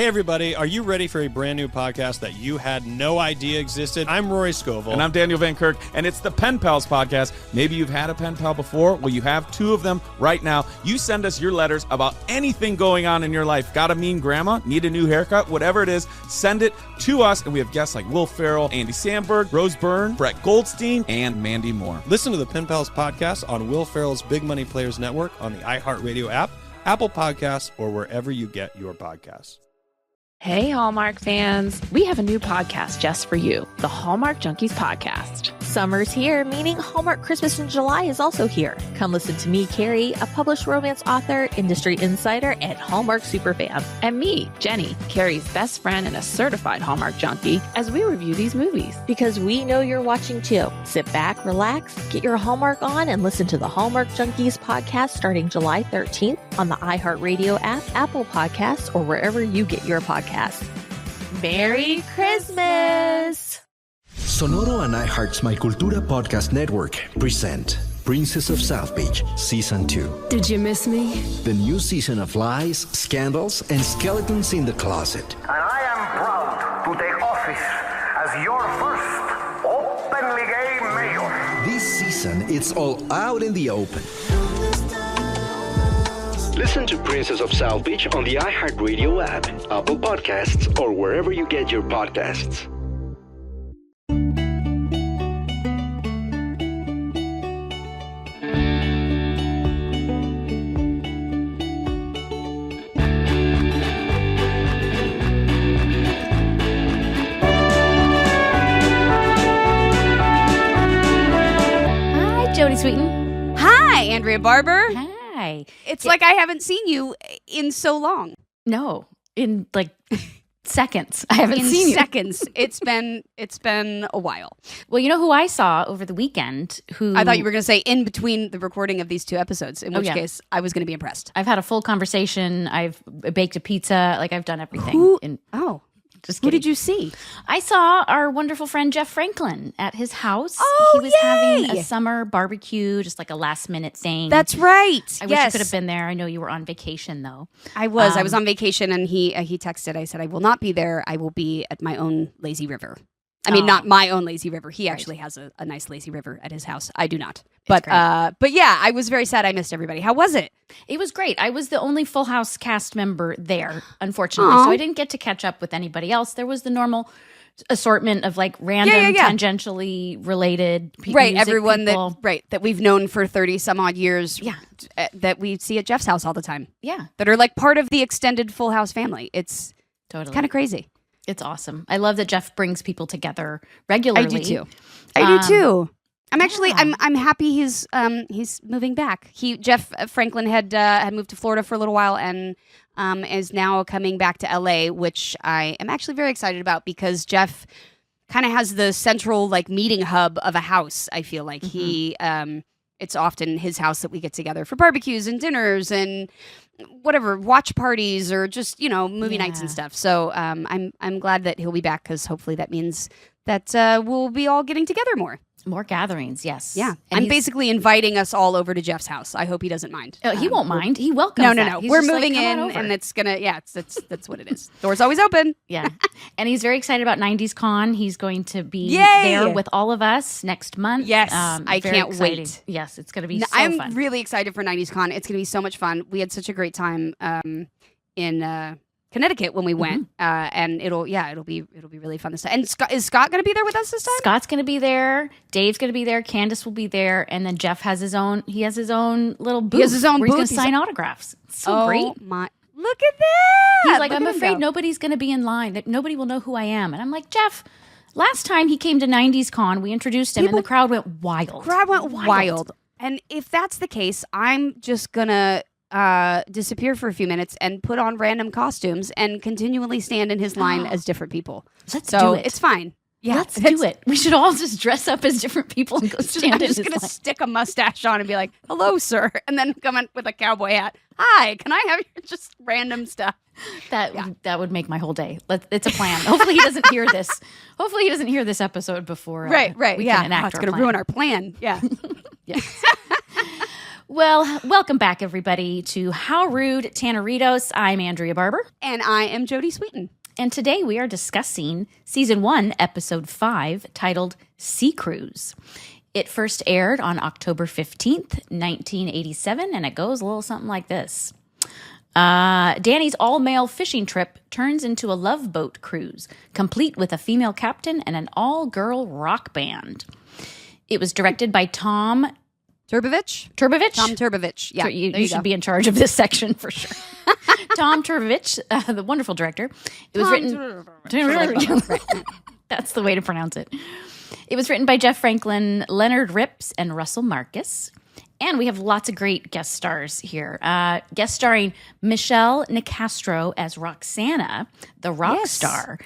Hey, everybody, are you ready for a brand new podcast that you had no idea existed? I'm Rory Scovel. And I'm Daniel Van Kirk, and it's the Pen Pals podcast. Maybe you've had a pen pal before. Well, you have two of them right now. You send us your letters about anything going on in your life. Got a mean grandma? Need a new haircut? Whatever it is, send it to us. And we have guests like Will Ferrell, Andy Samberg, Rose Byrne, Brett Goldstein, and Mandy Moore. Listen to the Pen Pals podcast on Will Ferrell's Big Money Players Network on the iHeartRadio app, Apple Podcasts, or wherever you get your podcasts. Hey, Hallmark fans. We have a new podcast just for you, the Hallmark Junkies Podcast. Summer's here, meaning Hallmark Christmas in July is also here. Come listen to me, Carrie, a published romance author, industry insider, and Hallmark superfan. And me, Jenny, Carrie's best friend and a certified Hallmark junkie, as we review these movies. Because we know you're watching too. Sit back, relax, get your Hallmark on, and listen to the Hallmark Junkies Podcast starting July 13th on the iHeartRadio app, Apple Podcasts, or wherever you get your podcasts. Merry Christmas! Sonoro and iHeart's My Cultura Podcast Network present Princess of South Beach Season 2. Did you miss me? The new season of lies, scandals, and skeletons in the closet. And I am proud to take office as your first openly gay mayor. This season, it's all out in the open. Listen to Princess of South Beach on the iHeartRadio app, Apple Podcasts, or wherever you get your podcasts. Hi, Jodie Sweeten. Hi, Andrea Barber. Hi. It's like I haven't seen you in so long. No, in like seconds. I haven't seen you. Seconds. It's been a while. Well, you know who I saw over the weekend? Who I thought you were going to say in between the recording of these two episodes, in which case I was going to be impressed. I've had a full conversation. I've baked a pizza. Like I've done everything. Just who kidding. did you see? I saw our wonderful friend Jeff Franklin at his house. Oh, he was having yay! a summer barbecue, just like a last minute thing. That's right. I wish you could have been there. I know you were on vacation though. I was. I was on vacation, and he texted. I said, I will not be there. I will be at my own lazy river. I mean, not my own lazy river. He actually has a nice lazy river at his house. I do not. But yeah, I was very sad I missed everybody. How was it? It was great. I was the only Full House cast member there, unfortunately. So I didn't get to catch up with anybody else. There was the normal assortment of like random, tangentially related people. Right, everyone that we've known for 30 some odd years. Yeah. That we see at Jeff's house all the time. Yeah. That are like part of the extended Full House family. It's totally kind of crazy. It's awesome. I love that Jeff brings people together regularly. I do too. I'm actually I'm happy he's moving back. Jeff Franklin had moved to Florida for a little while and is now coming back to LA, which I am actually very excited about because Jeff kind of has the central like meeting hub of a house. I feel like he it's often his house that we get together for barbecues and dinners and whatever, watch parties or just, movie nights and stuff. So I'm glad that he'll be back because hopefully that means that we'll be all getting together more. More gatherings, yes. Yeah. And I'm basically inviting us all over to Jeff's house. I hope he doesn't mind. Oh, he won't mind. He welcomes No. that. He's We're just moving like, in and it's going to, that's what it is. Door's always open. Yeah. And he's very excited about 90s Con. He's going to be there with all of us next month. Yes. I can't wait. Yes, it's going to be I'm fun. really excited for 90s Con. It's going to be so much fun. We had such a great time in Connecticut when we went, and it'll be really fun this time. And is Scott going to be there with us this time? Scott's going to be there. Dave's going to be there. Candace will be there, and then Jeff has his own. He has his own little booth. He has his own where booth. He's going to sign autographs. It's so great. Look at that! He's like, I'm afraid nobody's going to be in line. That nobody will know who I am. And I'm like, Jeff. Last time he came to 90s Con, we introduced him, and the crowd went wild. Wild. And if that's the case, I'm just gonna disappear for a few minutes and put on random costumes and continually stand in his line as different people. Let's do it. It's fine. Yeah, let's do it. We should all just dress up as different people and go stand I'm just going to stick a mustache on and be like, hello, sir. And then come in with a cowboy hat. Hi, can I have your just random stuff? That would make my whole day. It's a plan. Hopefully he doesn't hear this. Hopefully he doesn't hear this episode before. Right. We can enact it's going to ruin our plan. Yeah. Yes. Well, welcome back, everybody, to How Rude Tanneritos. I'm Andrea Barber. And I am Jodie Sweeten. And today we are discussing Season 1, Episode 5, titled Sea Cruise. It first aired on October 15th, 1987, and it goes a little something like this. Danny's all-male fishing trip turns into a love boat cruise, complete with a female captain and an all-girl rock band. It was directed by Tom Turbovich? Tom Turbovich. Yeah, you should be in charge of this section for sure. Tom Turbovich, the wonderful director. It was written. That's the way to pronounce it. It was written by Jeff Franklin, Leonard Rips, and Russell Marcus. And we have lots of great guest stars here. Guest starring Michelle Nicastro as Roxana, the rock star.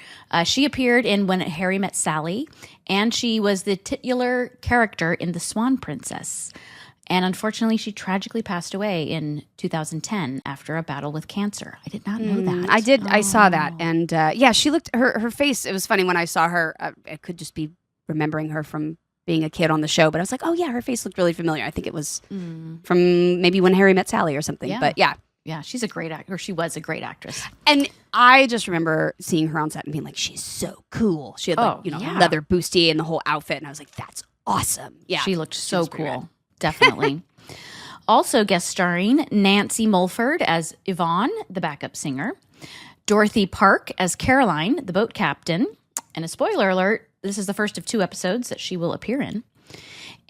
She appeared in When Harry Met Sally, and she was the titular character in The Swan Princess. And unfortunately, she tragically passed away in 2010 after a battle with cancer. I did not know that. I did. I saw that. And she looked, her face, it was funny when I saw her. I could just be remembering her from being a kid on the show, but I was like, oh yeah, her face looked really familiar. I think it was from maybe When Harry Met Sally or something. Yeah. But yeah. Yeah, she's a great actor. She was a great actress. And I just remember seeing her on set and being like, she's so cool. She had leather bustier and the whole outfit. And I was like, that's awesome. Yeah. She looked so cool. Definitely. Also guest starring Nancy Mulford as Yvonne, the backup singer. Dorothy Park as Caroline, the boat captain. And a spoiler alert, this is the first of 2 episodes that she will appear in.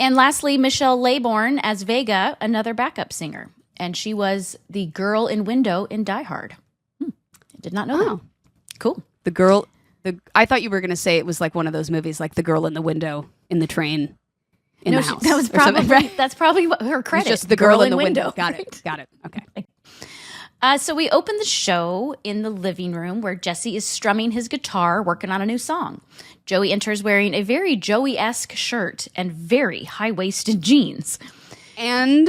And lastly, Michelle Laybourne as Vega, another backup singer. And she was the girl in Window in Die Hard. I did not know that. Cool. I thought you were going to say it was like one of those movies, like the girl in the window in the train in the house. That was probably, that's probably what her credit. It's just the girl in the window. Got it. Okay. So we open the show in the living room where Jesse is strumming his guitar, working on a new song. Joey enters wearing a very Joey-esque shirt and very high-waisted jeans. And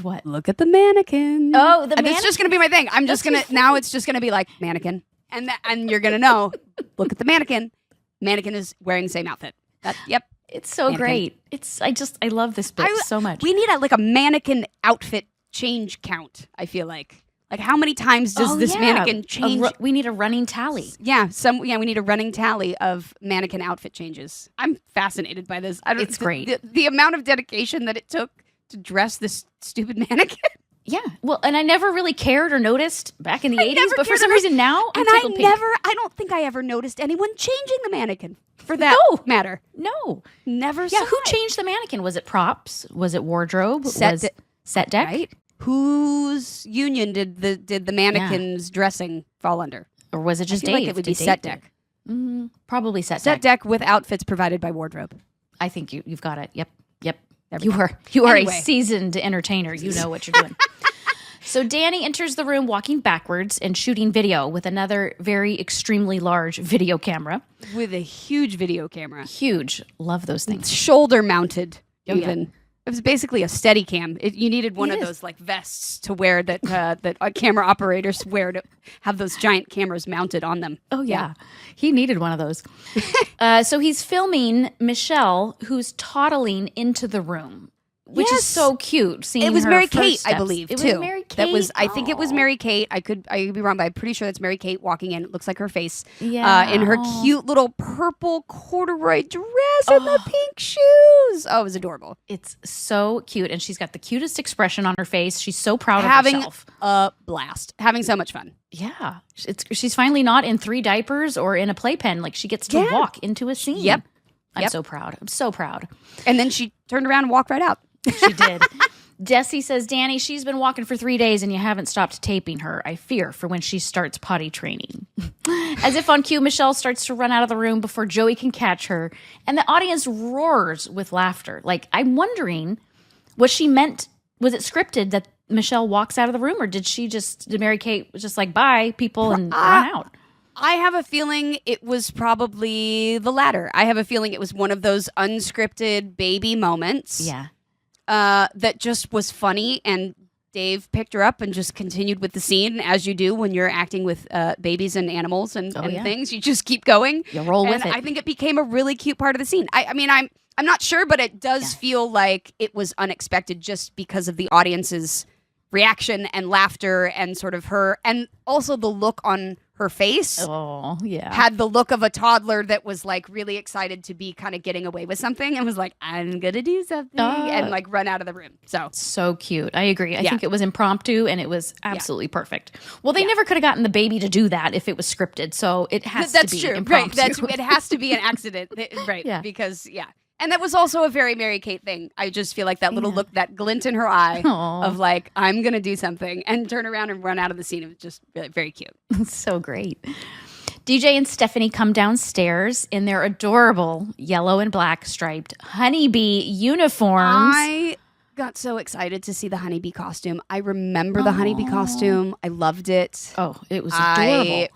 what? Look at the mannequin. Oh, the mannequin. It's just going to be my thing. Now it's just going to be like mannequin. And you're going to know, look at the mannequin. Mannequin is wearing the same outfit. Yep. It's so mannequin. Great. I love this bit so much. We need a mannequin outfit change count, I feel like. Like, how many times does this mannequin change? We need a running tally. Yeah, we need a running tally of mannequin outfit changes. I'm fascinated by this. It's great. The amount of dedication that it took to dress this stupid mannequin. Yeah. Well, and I never really cared or noticed back in the 80s, but for some reason now, I don't think I ever noticed anyone changing the mannequin for that matter. No. Never saw who it. changed the mannequin? Was it props? Was it wardrobe? Set deck? Right? Whose union did the mannequin's dressing fall under? Or was it just Dave? Like it would be set deck. Probably set deck. Set deck with outfits provided by wardrobe. I think you've got it. Yep. You are a seasoned entertainer. You know what you're doing. So Danny enters the room walking backwards and shooting video with another very extremely large video camera. With a huge video camera. Huge. Love those things. Shoulder mounted even. Yeah. It was basically a steady cam. You needed one of those like vests to wear that camera operators wear to have those giant cameras mounted on them. Oh, yeah. He needed one of those. So he's filming Michelle, who's toddling into the room, which is so cute. Seeing it was her Mary first Kate, steps. I believe, it too. Was Mary Kate? I think it was Mary Kate. I could be wrong, but I'm pretty sure that's Mary Kate walking in. It looks like her face. Yeah. In her cute little purple corduroy dress and the pink shoes. Oh, it was adorable. It's so cute, and she's got the cutest expression on her face. She's so proud of herself. Having a blast. Having so much fun. Yeah. She's finally not in 3 diapers or in a playpen. Like, she gets to walk into a scene. Yep. I'm so proud. I'm so proud. And then she turned around and walked right out. She did. Jesse says, Danny, she's been walking for 3 days and you haven't stopped taping her. I fear for when she starts potty training. As if on cue, Michelle starts to run out of the room before Joey can catch her. And the audience roars with laughter. Like, I'm wondering, was it scripted that Michelle walks out of the room, or did Mary Kate was just like, bye, people, and run out? I have a feeling it was probably the latter. I have a feeling it was one of those unscripted baby moments. Yeah. That just was funny, and Dave picked her up and just continued with the scene, as you do when you're acting with babies and animals and things. You just keep going. You roll with it. I think it became a really cute part of the scene. I mean, I'm not sure, but it does feel like it was unexpected just because of the audience's reaction and laughter and sort of her, and also the look on her face. Oh, yeah. Had the look of a toddler that was like really excited to be kind of getting away with something and was like, I'm going to do something and like run out of the room. So cute. I agree. I think it was impromptu and it was absolutely perfect. Well, they never could have gotten the baby to do that if it was scripted. So it has to be impromptu. Right. It has to be an accident. Right. Yeah. Because, and that was also a very Mary-Kate thing. I just feel like that little look, that glint in her eye of like, I'm going to do something and turn around and run out of the scene. It was just really, very cute. So great. DJ and Stephanie come downstairs in their adorable yellow and black striped honeybee uniforms. I got so excited to see the honeybee costume. I remember the honeybee costume. I loved it. Oh, it was adorable.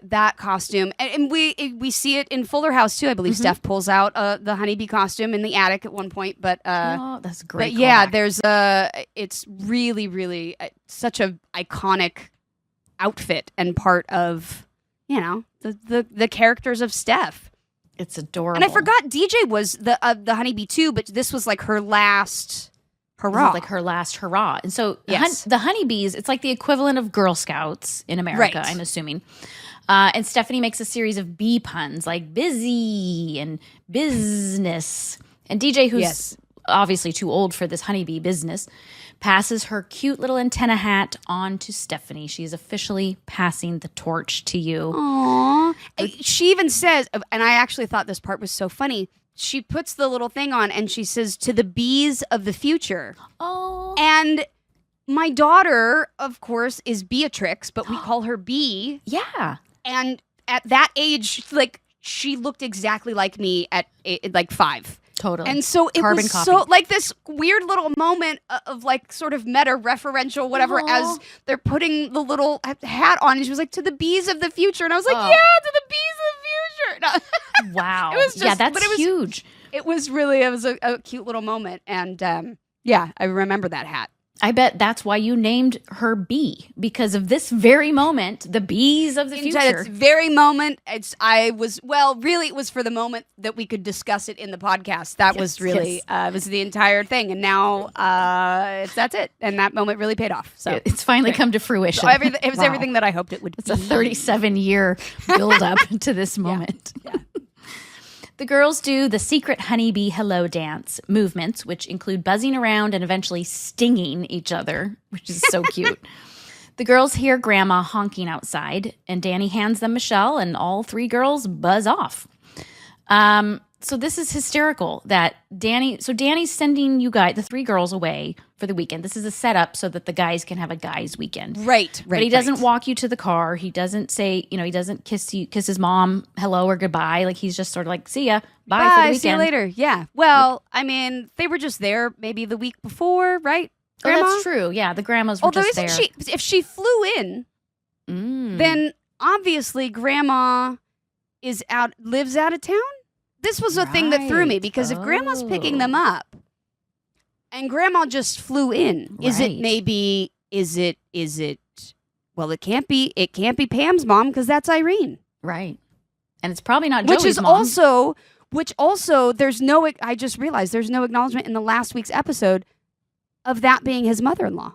That costume, and we see it in Fuller House too. I believe Steph pulls out the honeybee costume in the attic at one point. But that's great. But yeah, there's it's really, really such a iconic outfit and part of the characters of Steph. It's adorable. And I forgot DJ was the honeybee too, but this was like her last hurrah. This is like her last hurrah. And so the honeybees, it's like the equivalent of Girl Scouts in America, I'm assuming. And Stephanie makes a series of bee puns like busy and business. And DJ, who's obviously too old for this honeybee business, passes her cute little antenna hat on to Stephanie. She's officially passing the torch to you. Aww. She even says, and I actually thought this part was so funny, she puts the little thing on and she says, to the bees of the future. Oh. And my daughter, of course, is Beatrix, but we call her Bee. Yeah. And at that age, like, she looked exactly like me at like 5. Totally. And so it Carbon was copy. so like this weird little moment of like sort of meta referential whatever as they're putting the little hat on, and she was like, to the bees of the future, and I was like, yeah, to the bees of the future. No. Wow. It was just, that's huge. It was a cute little moment, and I remember that hat. I bet that's why you named her Bee, because of this very moment, the bees of the future. This very moment, it was for the moment that we could discuss it in the podcast. That was really was the entire thing, and now that's it. And that moment really paid off. So it's finally come to fruition. So it was everything that I hoped it would. It's a 37-year build up to this moment. Yeah. The girls do the secret honeybee hello dance movements, which include buzzing around and eventually stinging each other, which is so cute. The girls hear Grandma honking outside, and Danny hands them Michelle, and all 3 girls buzz off. So this is hysterical that Danny's sending you guys, the 3 girls, away for the weekend. This is a setup so that the guys can have a guys' weekend. Right. But he doesn't walk you to the car. He doesn't say, he doesn't kiss his mom hello or goodbye. Like, he's just sort of like, see ya, bye for the weekend. See you later. Yeah. Well, I mean, they were just there maybe the week before, right? Grandma? Oh, that's true. Yeah, the grandmas were just there. If she flew in, then obviously Grandma lives out of town. This was a thing that threw me, because if Grandma's picking them up and Grandma just flew in, is it well, it can't be Pam's mom, because that's Irene. Right. And it's probably not Joey's mom. Which also I just realized there's no acknowledgement in the last week's episode of that being his mother-in-law.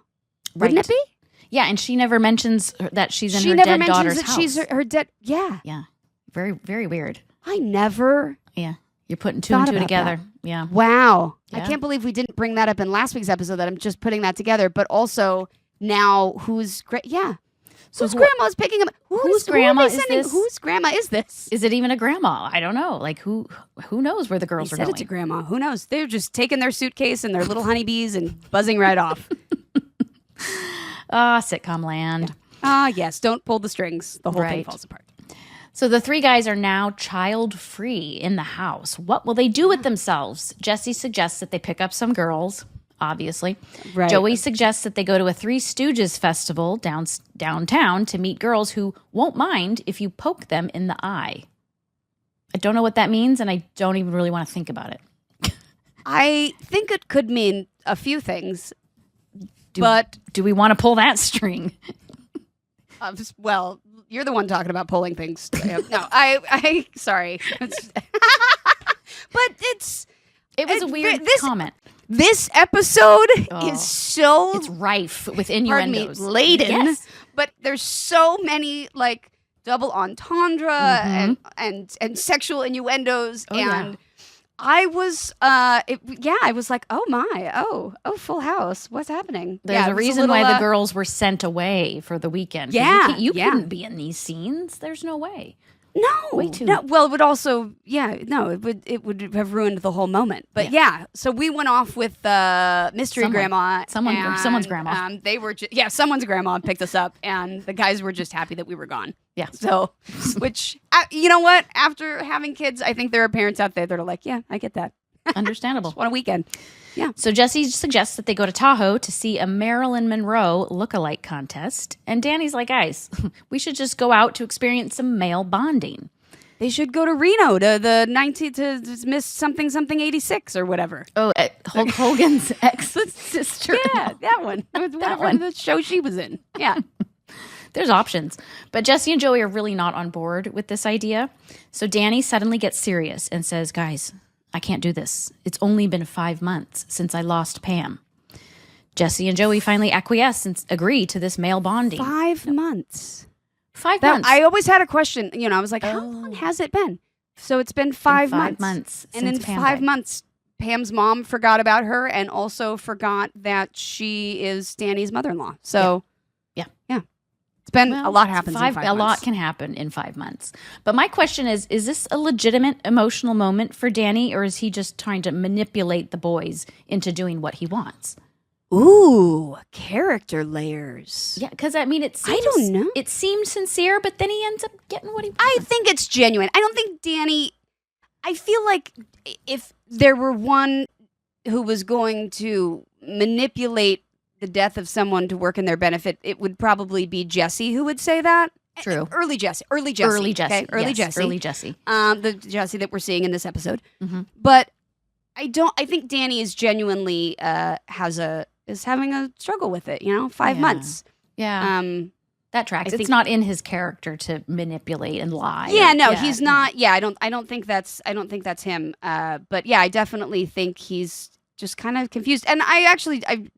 Wouldn't it be? Yeah, and she never mentions that she's in her dead daughter's house. She's her dead. Yeah. Yeah. Very, very weird. I never. Yeah. You're putting 2 and 2 together. That. Yeah. Wow. Yeah. I can't believe we didn't bring that up in last week's episode, that I'm just putting that together. But also now whose grandma's picking him up? Whose grandma is this? Whose grandma is this? Is it even a grandma? I don't know. Like, who knows where the girls are going? It's a grandma. Who knows? They're just taking their suitcase and their little honeybees and buzzing right off. Sitcom land. Yes. Don't pull the strings. The whole thing falls apart. So the 3 guys are now child-free in the house. What will they do with themselves? Jesse suggests that they pick up some girls, obviously. Right. Joey suggests that they go to a Three Stooges festival downtown to meet girls who won't mind if you poke them in the eye. I don't know what that means, and I don't even really want to think about it. I think it could mean a few things, but do we want to pull that string? Well, you're the one talking about pulling things. No, I sorry. But It was a weird comment. This episode is so... It's rife with innuendos. Laden. Yes. But there's so many, like, double entendre and sexual innuendos. I was, I was like, oh my, Full House, what's happening? There's a reason why the girls were sent away for the weekend. Yeah, you couldn't be in these scenes. There's no way. No, way too. No, well, it would also, it would have ruined the whole moment. But so we went off with mystery grandma. Someone's grandma. They were, someone's grandma picked us up, and the guys were just happy that we were gone. Yeah. So, which, you know what? After having kids, I think there are parents out there that are like, yeah, I get that. Understandable. Just want a weekend. Yeah. So Jesse suggests that they go to Tahoe to see a Marilyn Monroe look-alike contest. And Danny's like, guys, we should just go out to experience some male bonding. They should go to Reno to the 19 to Miss something 86 or whatever. Oh, Hulk Hogan's ex-sister. Yeah, that one. Whatever the show she was in. Yeah. There's options. But Jesse and Joey are really not on board with this idea. So Danny suddenly gets serious and says, guys, I can't do this. It's only been 5 months since I lost Pam. Jesse and Joey finally acquiesce and agree to this male bonding. 5 months. 5 months. I always had a question. I was like, how long has it been? So it's been 5 months. 5 months. And in Pam 5 died. months, Pam's mom forgot about her and also forgot that she is Danny's mother-in-law. So, yeah. It's been a lot happens in 5 months. A lot can happen in 5 months. But my question is this a legitimate emotional moment for Danny, or is he just trying to manipulate the boys into doing what he wants? Ooh, character layers. Yeah, because I don't know. It seemed sincere, but then he ends up getting what he wants. I think it's genuine. I don't think Danny... I feel like if there were one who was going to manipulate the death of someone to work in their benefit, it would probably be Jesse who would say that. True. Early Jesse. Okay? Early Jesse. Early Jesse. The Jesse that we're seeing in this episode. Mm-hmm. But I think Danny is genuinely is having a struggle with it, 5 months. Yeah. That tracks. It's not in his character to manipulate and lie. Yeah, no, he's not. Yeah, I don't think that's him. But yeah, I definitely think he's just kind of confused. And I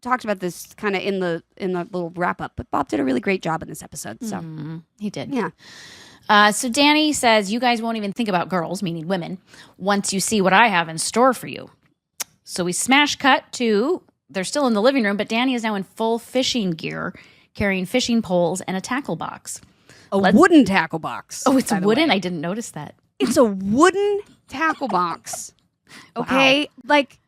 talked about this kind of in the little wrap up, but Bob did a really great job in this episode. So he did. Yeah. So Danny says, you guys won't even think about girls, meaning women, once you see what I have in store for you. So we smash cut to, they're still in the living room, but Danny is now in full fishing gear, carrying fishing poles and a tackle box. Wooden tackle box. Oh, it's wooden? I didn't notice that. It's a wooden tackle box. Okay? Wow. Like,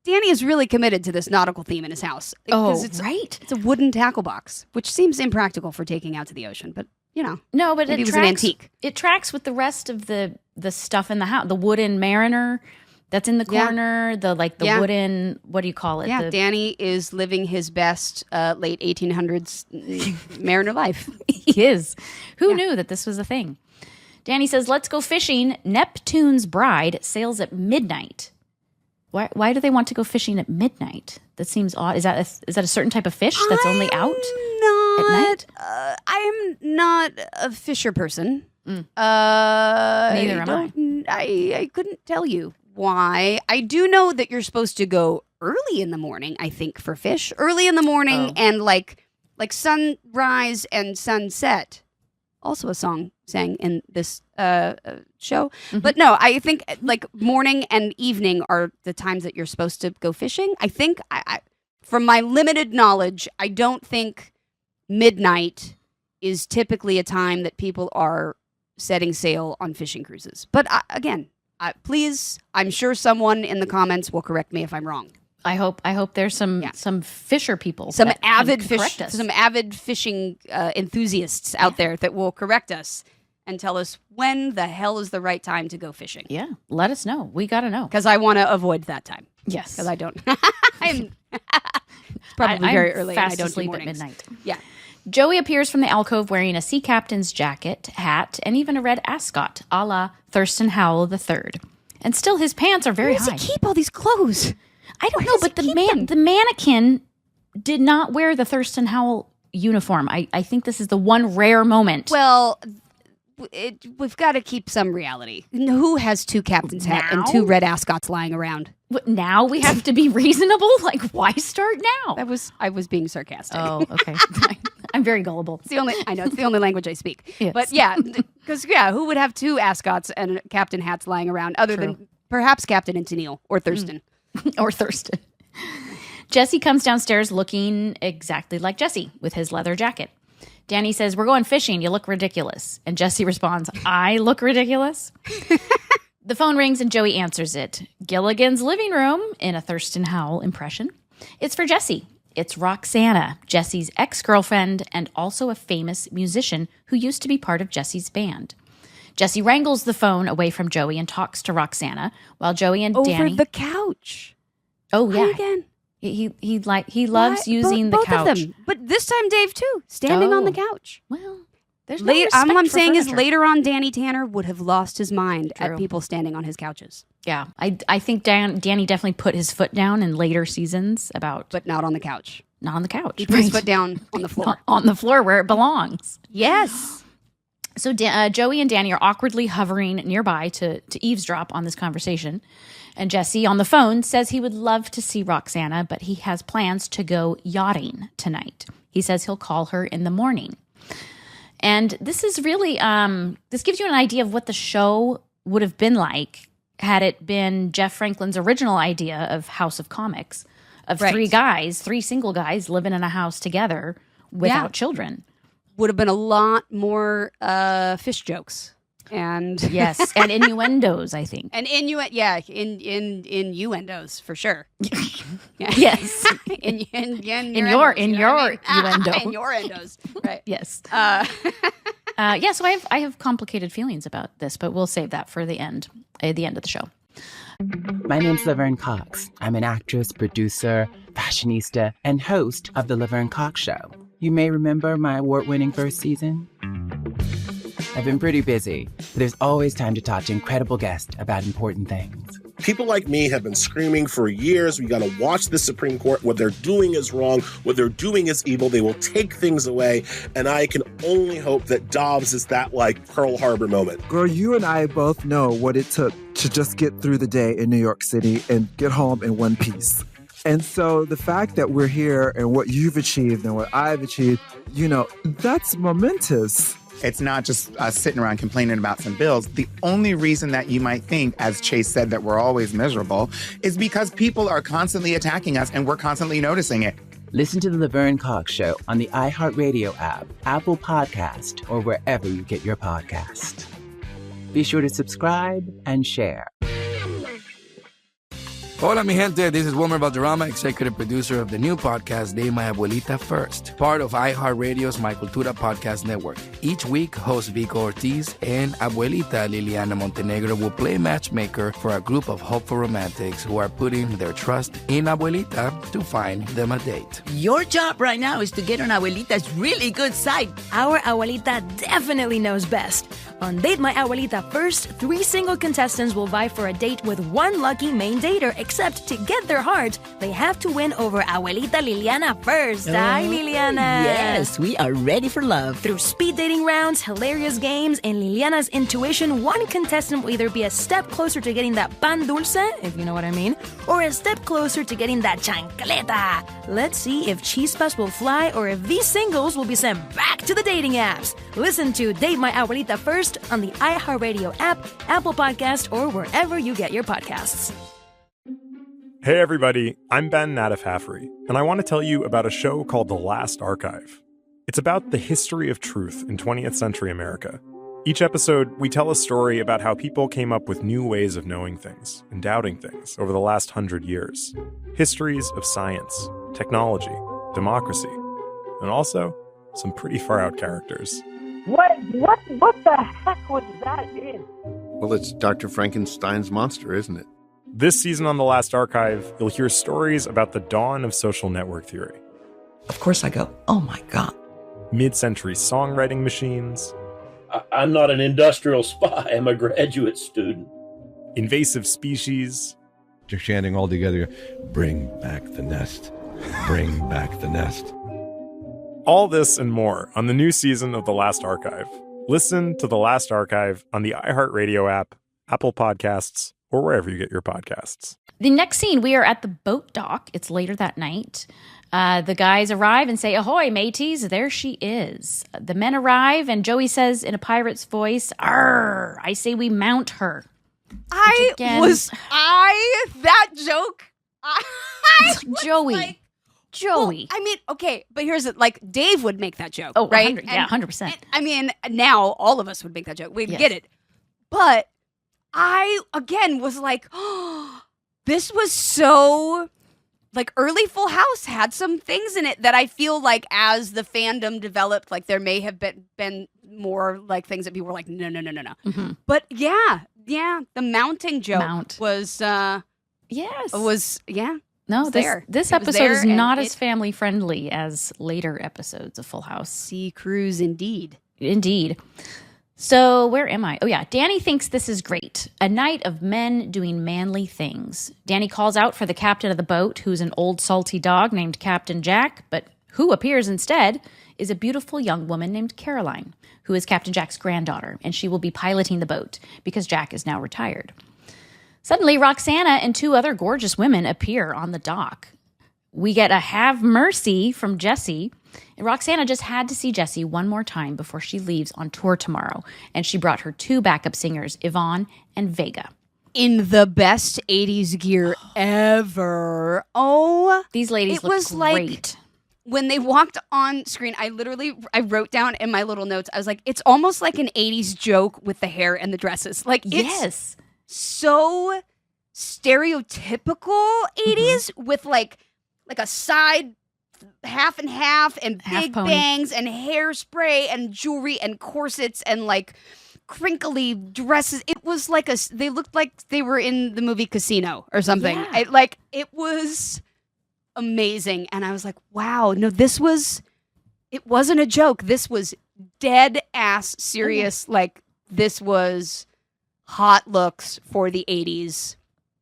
Danny is really committed to this nautical theme in his house. Right. It's a wooden tackle box, which seems impractical for taking out to the ocean, but No, but maybe it was tracks, an antique. It tracks with the rest of the stuff in the house. The wooden mariner that's in the corner, the wooden, what do you call it? Yeah, Danny is living his best late 1800s mariner life. He is. Who knew that this was a thing? Danny says, let's go fishing. Neptune's bride sails at midnight. Why do they want to go fishing at midnight? That seems odd. Is that a certain type of fish that's only out at night? I'm not a fisher person. Neither am I couldn't tell you why. I do know that you're supposed to go early in the morning, I think, for fish. Early in the morning and like sunrise and sunset. Also a song sang in this show. Mm-hmm. But no, I think like morning and evening are the times that you're supposed to go fishing. I think, from my limited knowledge, I don't think midnight is typically a time that people are setting sail on fishing cruises. But again, please, I'm sure someone in the comments will correct me if I'm wrong. I hope there's some fisher people, some avid fishing enthusiasts out there that will correct us and tell us when the hell is the right time to go fishing. Yeah, let us know. We got to know because I want to avoid that time. Yes, because I don't. It's probably very early. Fast and I don't asleep do at midnight. Yeah. Joey appears from the alcove wearing a sea captain's jacket, hat, and even a red ascot, a la Thurston Howell III. And still, his pants are very high. Where does he keep all these clothes? I don't know, but the mannequin did not wear the Thurston Howell uniform. I think this is the one rare moment. Well, we've got to keep some reality. Who has 2 captain's hat and 2 red ascots lying around? Now we have to be reasonable? Like, why start now? I was being sarcastic. Oh, okay. I'm very gullible. It's the only language I speak. Yes. But yeah, because who would have 2 ascots and captain hats lying around other than perhaps Captain and Tennille or Thurston? Or Thurston. Jesse comes downstairs looking exactly like Jesse with his leather jacket. Danny says, "We're going fishing. You look ridiculous." And Jesse responds, "I look ridiculous?" The phone rings and Joey answers it. Gilligan's living room in a Thurston Howell impression. It's for Jesse. It's Roxana, Jesse's ex-girlfriend and also a famous musician who used to be part of Jesse's band. Jesse wrangles the phone away from Joey and talks to Roxana while Joey and Danny... Over the couch. Oh, yeah. Hi again. He loves using the both couch. of them. But this time Dave too, standing on the couch. Well, there's no all respect I'm for saying is furniture. later on Danny Tanner would have lost his mind True. at people standing on his couches. Yeah, I think Danny definitely put his foot down in later seasons But not on the couch. not on the couch. He put his foot down on the floor. Not on the floor where it belongs. Yes. So Joey and Danny are awkwardly hovering nearby to eavesdrop on this conversation. And Jesse on the phone says he would love to see Roxana, but he has plans to go yachting tonight. He says he'll call her in the morning. And this is really, this gives you an idea of what the show would have been like had it been Jeff Franklin's original idea of House of Comics, of three single guys living in a house together without children. Would have been a lot more fish jokes. And yes, and innuendos, I think. And innuendos for sure. Yes, in your innuendo. In your endos, right? Yes. So I have complicated feelings about this, but we'll save that for the end of the show. My name's Laverne Cox. I'm an actress, producer, fashionista, and host of The Laverne Cox Show. You may remember my award-winning first season. I've been pretty busy, but there's always time to talk to incredible guests about important things. People like me have been screaming for years, we got to watch the Supreme Court. What they're doing is wrong. What they're doing is evil. They will take things away. And I can only hope that Dobbs is that, Pearl Harbor moment. Girl, you and I both know what it took to just get through the day in New York City and get home in one piece. And so the fact that we're here and what you've achieved and what I've achieved, that's momentous. It's not just us sitting around complaining about some bills. The only reason that you might think, as Chase said, that we're always miserable is because people are constantly attacking us and we're constantly noticing it. Listen to The Laverne Cox Show on the iHeartRadio app, Apple Podcast, or wherever you get your podcast. Be sure to subscribe and share. Hola, mi gente. This is Wilmer Valderrama, executive producer of the new podcast, De My Abuelita First, part of iHeartRadio's My Cultura podcast network. Each week, host Vico Ortiz and Abuelita Liliana Montenegro will play matchmaker for a group of hopeful romantics who are putting their trust in Abuelita to find them a date. Your job right now is to get on Abuelita's really good side. Our Abuelita definitely knows best. On Date My Abuelita First, 3 single contestants will vie for a date with one lucky main dater, except to get their heart, they have to win over Abuelita Liliana first. Hi, Liliana. Yes, we are ready for love. Through speed dating rounds, hilarious games, and Liliana's intuition, one contestant will either be a step closer to getting that pan dulce, if you know what I mean, or a step closer to getting that chancleta. Let's see if chispas will fly or if these singles will be sent back to the dating apps. Listen to Date My Abuelita First on the iHeartRadio app, Apple Podcast, or wherever you get your podcasts. Hey everybody, I'm Ben Nadif-Haffery, and I want to tell you about a show called The Last Archive. It's about the history of truth in 20th century America. Each episode, we tell a story about how people came up with new ways of knowing things and doubting things over the last 100 years. Histories of science, technology, democracy, and also some pretty far-out characters. What the heck was that in? Well, it's Dr. Frankenstein's monster, isn't it? This season on The Last Archive, you'll hear stories about the dawn of social network theory. Of course I go, oh my God. Mid-century songwriting machines. I'm not an industrial spy, I'm a graduate student. Invasive species. They're chanting all together, bring back the nest, bring back the nest. All this and more on the new season of The Last Archive. Listen to The Last Archive on the iHeartRadio app, Apple Podcasts, or wherever you get your podcasts. The next scene, we are at the boat dock. It's later that night. The guys arrive and say, "Ahoy, mateys, there she is." The men arrive, and Joey says in a pirate's voice, "Arr, I say we mount her." That joke, Joey. Well, I mean, okay, but here's it. Like, Dave would make that joke, Oh, right? 100%. I mean, now all of us would make that joke. We Yes. get it. But I, again, was like, oh, this was so, like, early Full House had some things in it that I feel like as the fandom developed, like, there may have been more, like, things that people were like, no. Mm-hmm. But, yeah, the mounting joke was, No, there. this It was episode there, is and not as family friendly as later episodes of Full House. Sea Cruise, indeed. Indeed. So where am I? Oh, yeah. Danny thinks this is great. A night of men doing manly things. Danny calls out for the captain of the boat, who's an old salty dog named Captain Jack, but who appears instead is a beautiful young woman named Caroline, who is Captain Jack's granddaughter, and she will be piloting the boat because Jack is now retired. Suddenly, Roxana and two other gorgeous women appear on the dock. We get a "have mercy" from Jessie, and Roxana just had to see Jessie one more time before she leaves on tour tomorrow, and she brought her two backup singers, Yvonne and Vega. In the best 80s gear ever. Oh, these ladies look great. Like, when they walked on screen, I wrote down in my little notes, I was like, it's almost like an 80s joke with the hair and the dresses. Like, it's so stereotypical 80s with like a side half and half and big bangs and hairspray and jewelry and corsets and like crinkly dresses. It was like they looked like they were in the movie Casino or something. Yeah. It was amazing. And I was like, wow, no, it wasn't a joke. This was dead ass serious. Like, this was hot looks for the 80s.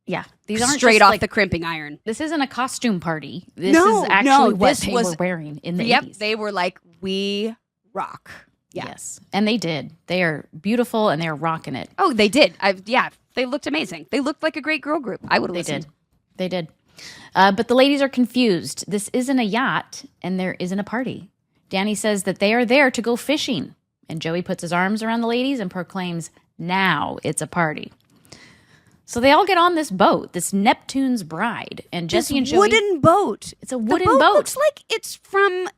Yeah. These aren't straight just, off like, the crimping iron. This isn't a costume party. This is actually what they were wearing in the 80s. They were like, we rock. Yeah. Yes. And they did. They are beautiful and they're rocking it. Oh, they did. They looked amazing. They looked like a great girl group. I would have listened. They did. But the ladies are confused. This isn't a yacht and there isn't a party. Danny says that they are there to go fishing. And Joey puts his arms around the ladies and proclaims, now it's a party. So they all get on this boat, this Neptune's Bride. And Jesse and Joey... wooden boat. It's a wooden boat. boat. Looks like it's from...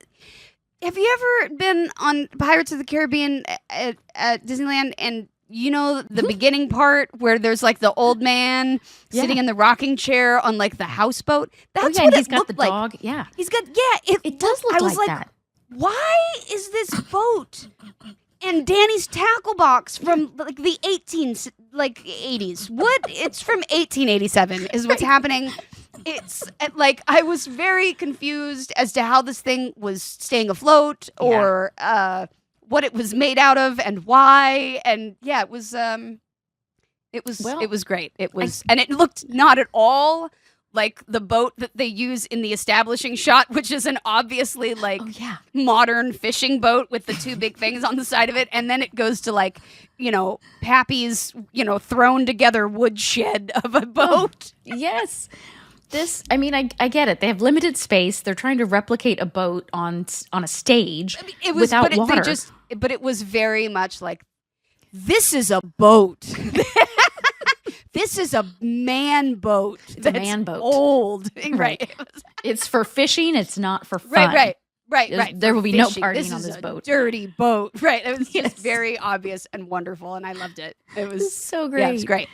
Have you ever been on Pirates of the Caribbean at Disneyland and you know the beginning part where there's like the old man sitting in the rocking chair on like the houseboat? That's what he's it got looked the like. dog. Yeah. He's got, it does look I was like that. Why is this boat and Danny's tackle box from like the 80s? What? It's from 1887 is what's happening. It's like I was very confused as to how this thing was staying afloat or what it was made out of and why. And yeah, it was great. It was, and it looked not at all like the boat that they use in the establishing shot, which is an obviously like modern fishing boat with the two big things on the side of it. And then it goes to like, Pappy's, thrown together woodshed of a boat. Yes. I get it. They have limited space. They're trying to replicate a boat on a stage without water. But it was very much like, this is a boat. This is a man boat. It's a man boat. Old. Right. It's for fishing. It's not for fun. Right. There will be fishing. no partying on this boat. Dirty boat. Right. It was just very obvious and wonderful, and I loved it. It was so great. Yeah, it was great.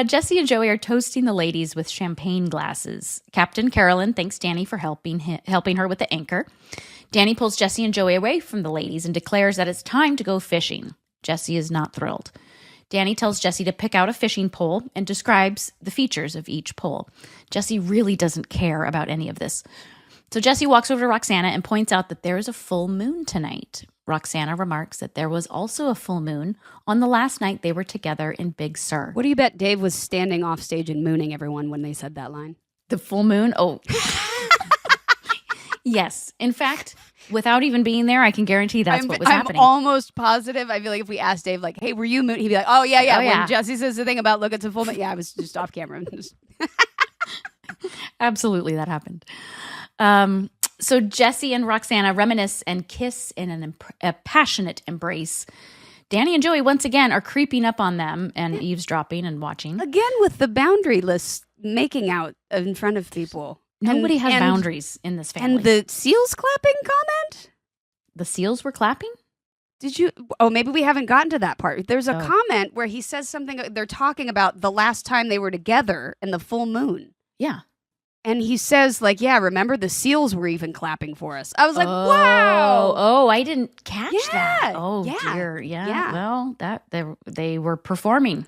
Jesse and Joey are toasting the ladies with champagne glasses. Captain Carolyn thanks Danny for helping her with the anchor. Danny pulls Jesse and Joey away from the ladies and declares that it's time to go fishing. Jesse is not thrilled. Danny tells Jesse to pick out a fishing pole and describes the features of each pole. Jesse really doesn't care about any of this. So Jesse walks over to Roxana and points out that there is a full moon tonight. Roxana remarks that there was also a full moon on the last night they were together in Big Sur. What do you bet Dave was standing off stage and mooning everyone when they said that line? The full moon? Oh. Yes. In fact, without even being there, I can guarantee that's what was happening. I'm almost positive. I feel like if we asked Dave, like, hey, were you moon? He'd be like, oh, yeah, yeah. Oh, yeah. When Jesse says the thing about look at the full moon. Yeah, I was just off camera. Absolutely, that happened. So Jesse and Roxana reminisce and kiss in a passionate embrace. Danny and Joey once again are creeping up on them and eavesdropping and watching. Again with the boundaryless making out in front of people. Nobody has boundaries in this family. And the seals clapping comment? The seals were clapping? Did you? Oh, maybe we haven't gotten to that part. There's a comment where he says something. They're talking about the last time they were together in the full moon. Yeah. And he says, like, yeah, remember the seals were even clapping for us. I was like, wow. Oh, I didn't catch that. Oh, yeah, dear. Yeah. yeah. Well, they were performing.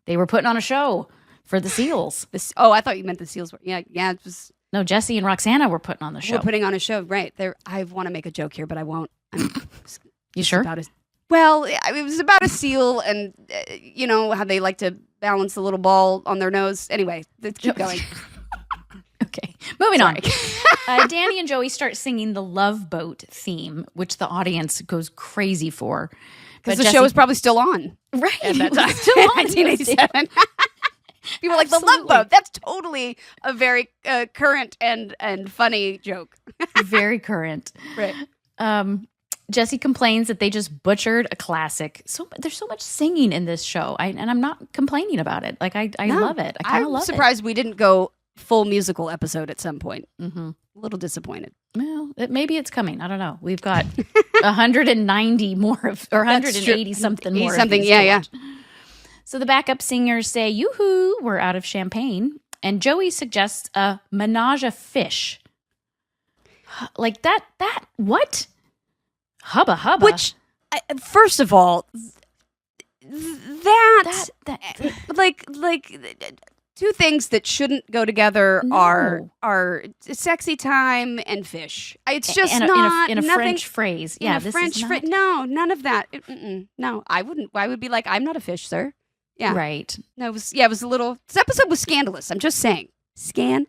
They were putting on a show for the seals. I thought you meant the seals were. Yeah. It was. No, Jesse and Roxana were putting on the show. We're putting on a show, right. I want to make a joke here, but I won't. You sure? It was about a seal and, you know, how they like to balance the little ball on their nose. Anyway, let's keep going. Okay, moving on. Danny and Joey start singing the Love Boat theme, which the audience goes crazy for. Because the show was probably still on. Right. At that time. Still on. 1987. People were like, the Love Boat. That's totally a very current and funny joke. Very current. Right. Jesse complains that they just butchered a classic. So there's so much singing in this show, and I'm not complaining about it. Like I love it. I kind of love it. I'm surprised we didn't go full musical episode at some point. Mm-hmm. A little disappointed. Well, maybe it's coming. I don't know. We've got 190 more of, or 180 something more. Something, yeah. So the backup singers say, "Yoo-hoo, we're out of champagne," and Joey suggests a menage a fish. Like that. What? Hubba. Which, first of all, that two things that shouldn't go together are sexy time and fish. It's just not in a French phrase. Yeah, this French phrase. No, none of that. No, I wouldn't. I would be like, I'm not a fish, sir. Yeah, right. No, it was a little. This episode was scandalous. I'm just saying, scandalous.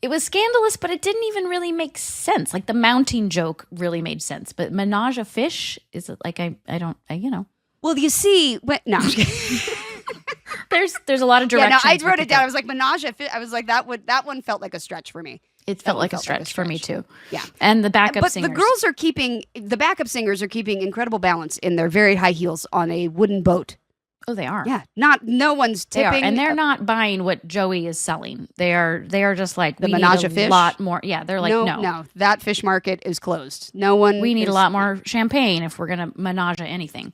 It was scandalous, but it didn't even really make sense. Like the mounting joke really made sense, but menage a fish is like I don't you know. Well, you see, no. There's a lot of directions. Yeah, no, I wrote it down. I was like menage a fish. I was like that one felt like a stretch for me. It felt like a stretch for me too. Yeah, and the backup singers. The backup singers are keeping incredible balance in their very high heels on a wooden boat. Oh, they are. Yeah, no one's tipping, and they're not buying what Joey is selling. They are just like the menage a fish. Lot more. Yeah, they're like no, that fish market is closed. No one. We need a lot more champagne if we're gonna menage anything.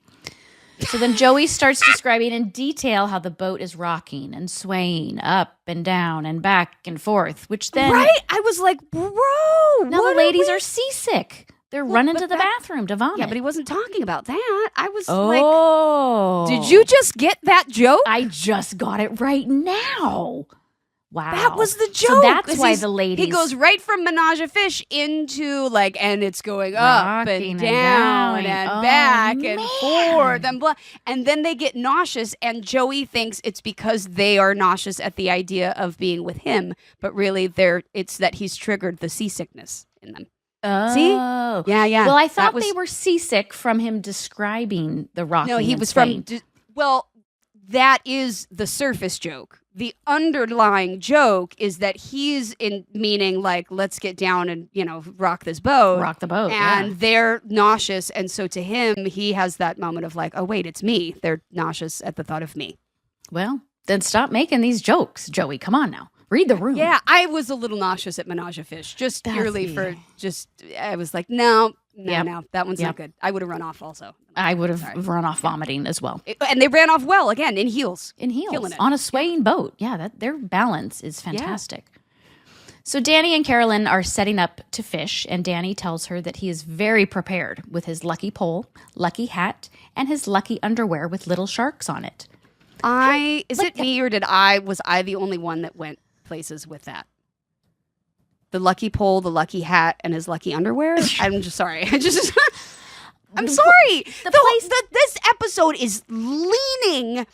So then Joey starts describing in detail how the boat is rocking and swaying up and down and back and forth, which then right, I was like, bro, now the ladies are seasick. They're running to the bathroom to vomit. Yeah, but he wasn't talking about that. I was like, did you just get that joke? I just got it right now. Wow. That was the joke. So that's why the ladies. He goes right from menage a fish into and it's going up and down and back and forth and blah. And then they get nauseous, and Joey thinks it's because they are nauseous at the idea of being with him, but really it's that he's triggered the seasickness in them. Oh. See? Yeah. Well, I thought they were seasick from him describing the rocking. No, he was from. That is the surface joke. The underlying joke is that he's meaning like, let's get down and, rock this boat. Rock the boat. And they're nauseous. And so to him, he has that moment of like, oh, wait, it's me. They're nauseous at the thought of me. Well, then stop making these jokes, Joey. Come on now. Read the room. Yeah, I was a little nauseous at menage a fish. Just purely for I was like, no, that one's not good. I would have run off also. I would have run off vomiting as well. And they ran off well, again, in heels. On a swaying boat. Yeah, their balance is fantastic. So Danny and Carolyn are setting up to fish, and Danny tells her that he is very prepared with his lucky pole, lucky hat, and his lucky underwear with little sharks on it. Is it me or was I the only one that went places with that? The lucky pole, the lucky hat, and his lucky underwear? I'm just sorry. I'm sorry. This episode is laying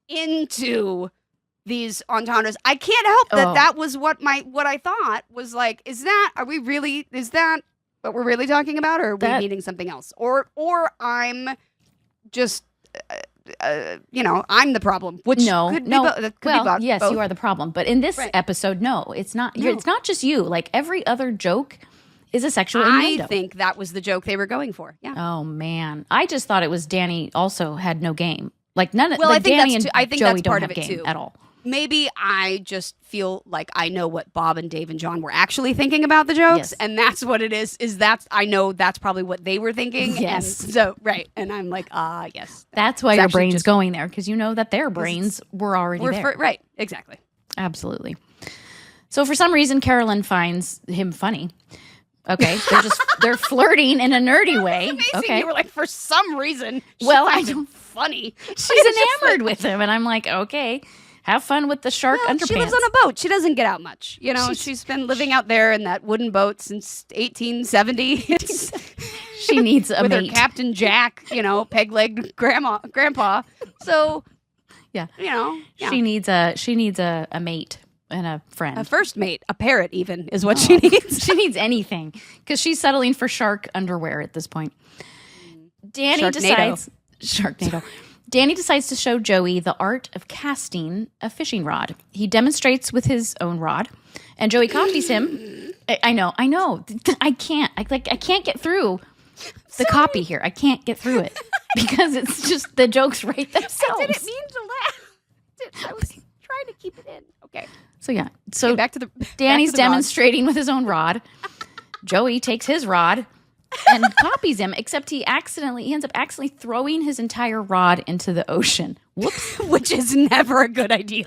into these entendres. I can't help that was what I thought was like, is that what we're really talking about, or are we meaning something else? Or I'm just I'm the problem, which could be both. Yes, you are the problem. But in this episode, no, it's not. No. It's not just you. Like every other joke is a sexual innuendo. I think that was the joke they were going for. Yeah. Oh man, I just thought it was Danny also had no game. Like none of. Well, like I think Danny that's and I think Joey that's don't part have of it game too at all. Maybe I just feel like I know what Bob and Dave and John were actually thinking about the jokes, and that's what it is. I know that's probably what they were thinking. Yes. And so and I'm like, yes. That's why your brain's going there, because you know that their brains were already there. Right. Exactly. Absolutely. So for some reason, Carolyn finds him funny. Okay, they're flirting in a nerdy way. Amazing. Okay, You were like, for some reason, I don't funny. She's enamored with him, and I'm like, okay, have fun with the shark underpants. She lives on a boat. She doesn't get out much. She's been living out there in that wooden boat since 1870. She needs a with mate. Her Captain Jack, peg-legged grandpa. So, she needs a mate. And a friend. A first mate. A parrot even is what she needs. She needs anything because she's settling for shark underwear at this point. Danny decides to show Joey the art of casting a fishing rod. He demonstrates with his own rod, and Joey copies him. I know. I can't get through the copy here. I can't get through it because it's just the jokes write themselves. I didn't mean to laugh. I was trying to keep it in. Okay. So back to the Danny's back to the demonstrating with his own rod. Joey takes his rod and copies him, except he ends up accidentally throwing his entire rod into the ocean. Whoops. Which is never a good idea.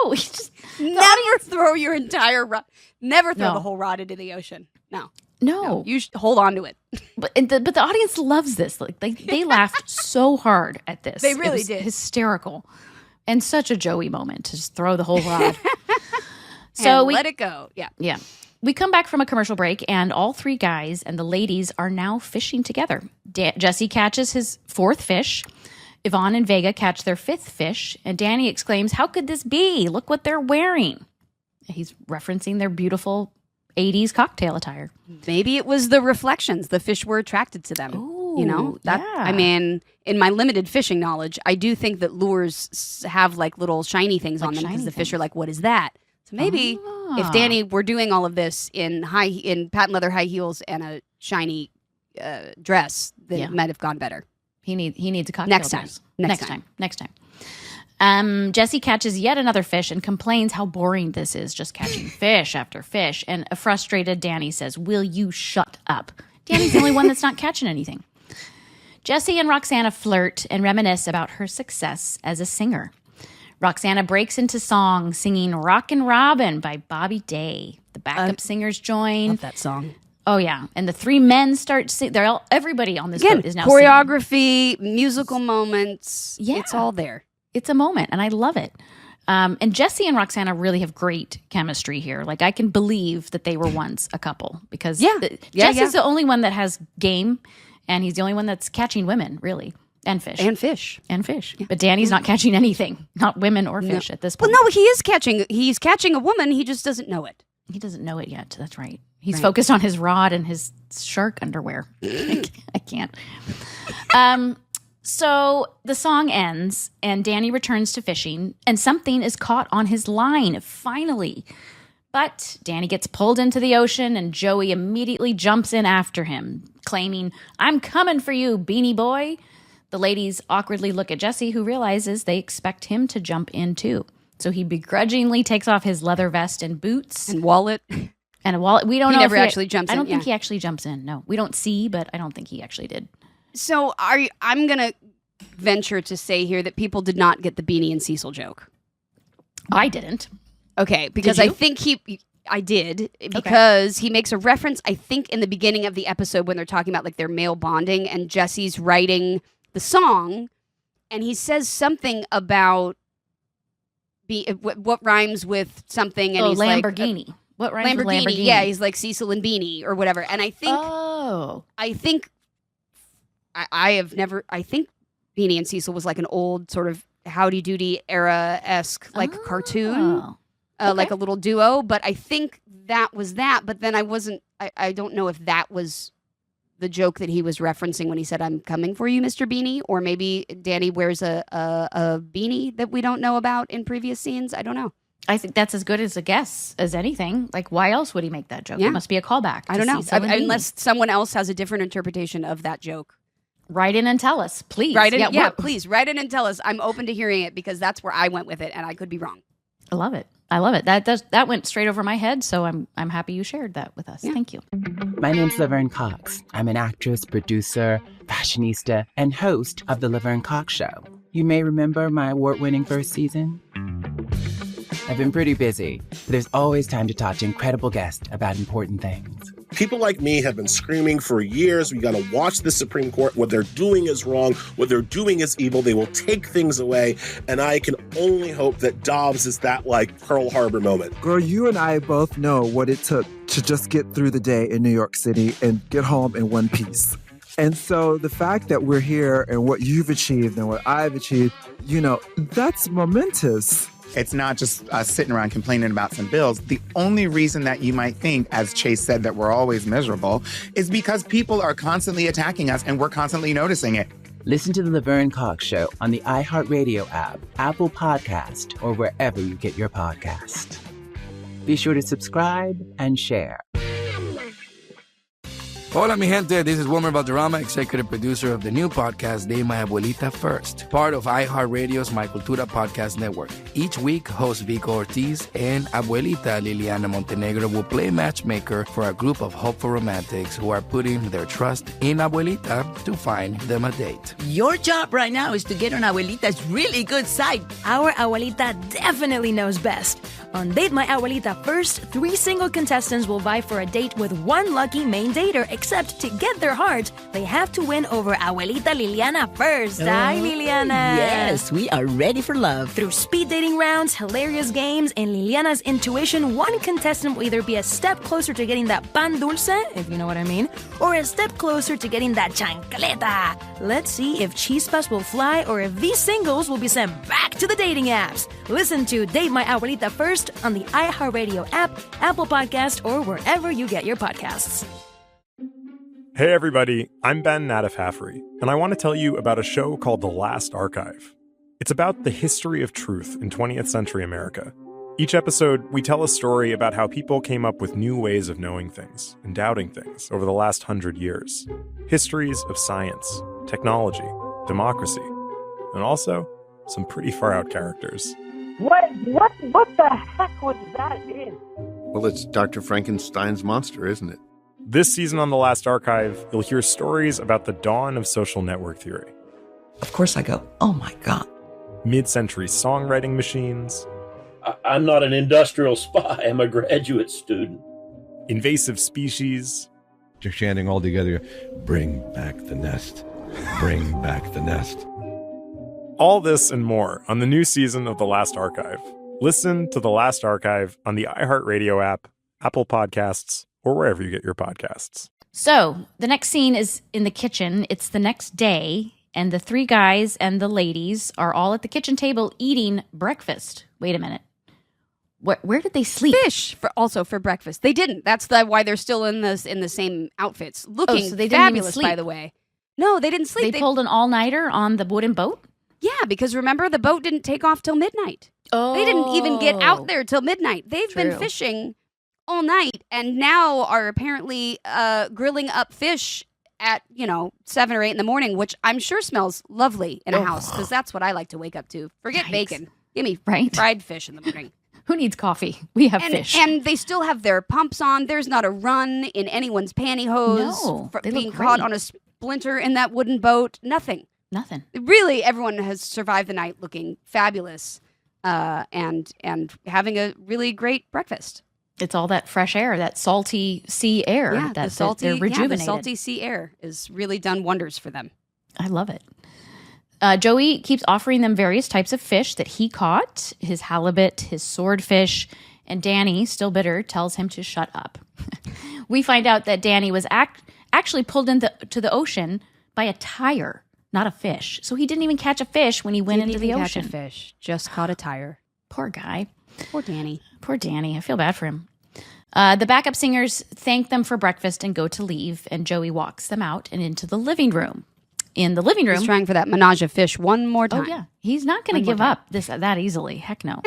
No, he's just never throw your entire rod. Never throw the whole rod into the ocean. No. You should hold on to it. But the audience loves this. Like they laughed so hard at this. They really did. Hysterical. And such a Joey moment to just throw the whole rod. So we let it go. Yeah. Yeah. We come back from a commercial break, and all three guys and the ladies are now fishing together. Jesse catches his fourth fish. Yvonne and Vega catch their fifth fish. And Danny exclaims, "How could this be? Look what they're wearing." He's referencing their beautiful 80s cocktail attire. Maybe it was the reflections. The fish were attracted to them. Ooh, I mean, in my limited fishing knowledge, I do think that lures have like little shiny things on them because the fish are like, what is that? So maybe if Danny were doing all of this in patent leather high heels and a shiny dress, then it might have gone better. He needs a cocktail dress. Next time. Jesse catches yet another fish and complains how boring this is, just catching fish after fish. And a frustrated Danny says, "Will you shut up?" Danny's the only one that's not catching anything. Jesse and Roxana flirt and reminisce about her success as a singer. Roxana breaks into song, singing "Rockin' Robin" by Bobby Day. The backup singers join. Love that song. Oh, yeah. And the three men start singing. Everybody on this boat is now choreography, musical moments. Yeah. It's all there. It's a moment, and I love it. And Jesse and Roxana really have great chemistry here. Like, I can believe that they were once a couple because Jesse's the only one that has game, and he's the only one that's catching women, really. And fish. Yeah. But Danny's not catching anything, not women or fish at this point. Well, no, he's catching a woman. He just doesn't know it. He doesn't know it yet. That's right. He's focused on his rod and his shark underwear. I can't. So the song ends, and Danny returns to fishing, and something is caught on his line, finally. But Danny gets pulled into the ocean, and Joey immediately jumps in after him, claiming, "I'm coming for you, beanie boy." The ladies awkwardly look at Jesse, who realizes they expect him to jump in too. So he begrudgingly takes off his leather vest and boots. And wallet. And a wallet. We don't know never if actually jumps in. I don't think he actually jumps in. No, we don't see, but I don't think he actually did. So I'm going to venture to say here that people did not get the Beanie and Cecil joke. I didn't. Okay, because I think I did, because he makes a reference, I think, in the beginning of the episode when they're talking about like their male bonding, and Jesse's writing the song, and he says something about what rhymes with something, and he's Lamborghini. Like, what rhymes with Lamborghini? Yeah, he's like Cecil and Beanie or whatever. And I think I think Beanie and Cecil was like an old sort of Howdy Doody era-esque cartoon, like a little duo. But I think that was that. But then I don't know if that was the joke that he was referencing when he said, "I'm coming for you, Mr. Beanie," or maybe Danny wears a beanie that we don't know about in previous scenes. I don't know. I think that's as good as a guess as anything. Like, why else would he make that joke? Yeah. It must be a callback. I don't know. Unless someone else has a different interpretation of that joke. Write in and tell us, please. Write in, please write in and tell us. I'm open to hearing it because that's where I went with it, and I could be wrong. I love it. That went straight over my head, so I'm happy you shared that with us. Yeah. Thank you. My name's Laverne Cox. I'm an actress, producer, fashionista, and host of The Laverne Cox Show. You may remember my award-winning first season. I've been pretty busy, but there's always time to talk to incredible guests about important things. People like me have been screaming for years, we got to watch the Supreme Court. What they're doing is wrong. What they're doing is evil. They will take things away. And I can only hope that Dobbs is that, Pearl Harbor moment. Girl, you and I both know what it took to just get through the day in New York City and get home in one piece. And so the fact that we're here and what you've achieved and what I've achieved, that's momentous. It's not just us sitting around complaining about some bills. The only reason that you might think, as Chase said, that we're always miserable is because people are constantly attacking us and we're constantly noticing it. Listen to The Laverne Cox Show on the iHeartRadio app, Apple Podcast, or wherever you get your podcast. Be sure to subscribe and share. Hola, mi gente. This is Wilmer Valderrama, executive producer of the new podcast, De My Abuelita First, part of iHeartRadio's My Cultura podcast network. Each week, host Vico Ortiz and Abuelita Liliana Montenegro will play matchmaker for a group of hopeful romantics who are putting their trust in Abuelita to find them a date. Your job right now is to get on Abuelita's really good side. Our Abuelita definitely knows best. On Date My Abuelita First, 3 single contestants will vie for a date with one lucky main dater, except to get their heart, they have to win over Abuelita Liliana first. Hi, Liliana. Yes, we are ready for love. Through speed dating rounds, hilarious games, and Liliana's intuition, one contestant will either be a step closer to getting that pan dulce, if you know what I mean, or a step closer to getting that chancleta. Let's see if chispas will fly or if these singles will be sent back to the dating apps. Listen to Date My Abuelita First on the iHeartRadio app, Apple Podcast, or wherever you get your podcasts. Hey everybody, I'm Ben Nadif-Haffrey, and I want to tell you about a show called The Last Archive. It's about the history of truth in 20th century America. Each episode, we tell a story about how people came up with new ways of knowing things and doubting things over the last 100 years. Histories of science, technology, democracy, and also some pretty far-out characters. What the heck was that in? Well, it's Dr. Frankenstein's monster, isn't it? This season on The Last Archive, you'll hear stories about the dawn of social network theory. Of course I go, oh my God. Mid-century songwriting machines. I'm not an industrial spy. I'm a graduate student. Invasive species. They're chanting all together, bring back the nest. Bring back the nest. All this and more on the new season of The Last Archive. Listen to The Last Archive on the iHeartRadio app, Apple Podcasts, or wherever you get your podcasts. So the next scene is in the kitchen. It's the next day, and the 3 guys and the ladies are all at the kitchen table eating breakfast. Wait a minute. Where did they sleep? Fish, for breakfast. They didn't. That's why they're still in the same outfits. Looking so they didn't fabulous, even sleep. by the way. No, they didn't sleep. They pulled an all-nighter on the wooden boat? Yeah, because remember, the boat didn't take off till midnight. Oh. They didn't even get out there till midnight. They've been fishing all night and now are apparently grilling up fish at 7 or 8 in the morning, which I'm sure smells lovely in a house, because that's what I like to wake up to. Forget bacon. Give me fried fish in the morning. Who needs coffee? We have fish. And they still have their pumps on. There's not a run in anyone's pantyhose for being caught on a splinter in that wooden boat. Nothing. Really, everyone has survived the night looking fabulous and having a really great breakfast. It's all that fresh air, that salty sea air. Yeah, they're rejuvenated. the salty sea air has really done wonders for them. I love it. Joey keeps offering them various types of fish that he caught, his halibut, his swordfish, and Danny, still bitter, tells him to shut up. We find out that Danny was actually pulled into the ocean by a tire. not a fish. So he didn't even catch a fish when he went into the ocean. Catch a fish. Just caught a tire. Poor guy. Poor Danny. Poor Danny. I feel bad for him. The backup singers thank them for breakfast and go to leave, and Joey walks them out and into the living room. In the living room, he's trying for that menage a fish one more time. Oh yeah, he's not going to give up that easily. Heck no.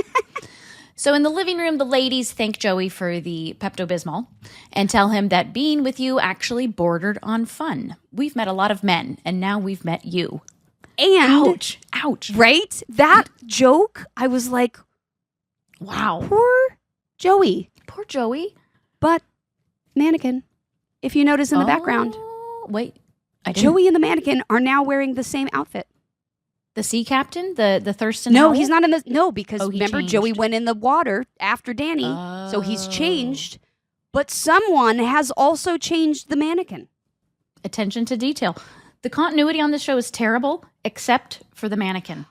So in the living room, the ladies thank Joey for the Pepto-Bismol and tell him that being with you actually bordered on fun. We've met a lot of men, and now we've met you. And ouch, right? That joke, I was like, wow, poor Joey. Poor Joey. But mannequin, if you notice in the background, wait, Joey and the mannequin are now wearing the same outfit. The sea captain, the Thurston. No, Howell? he's not in the. No, because he remember, changed. Joey went in the water after Danny, so he's changed. But someone has also changed the mannequin. Attention to detail. The continuity on this show is terrible, except for the mannequin.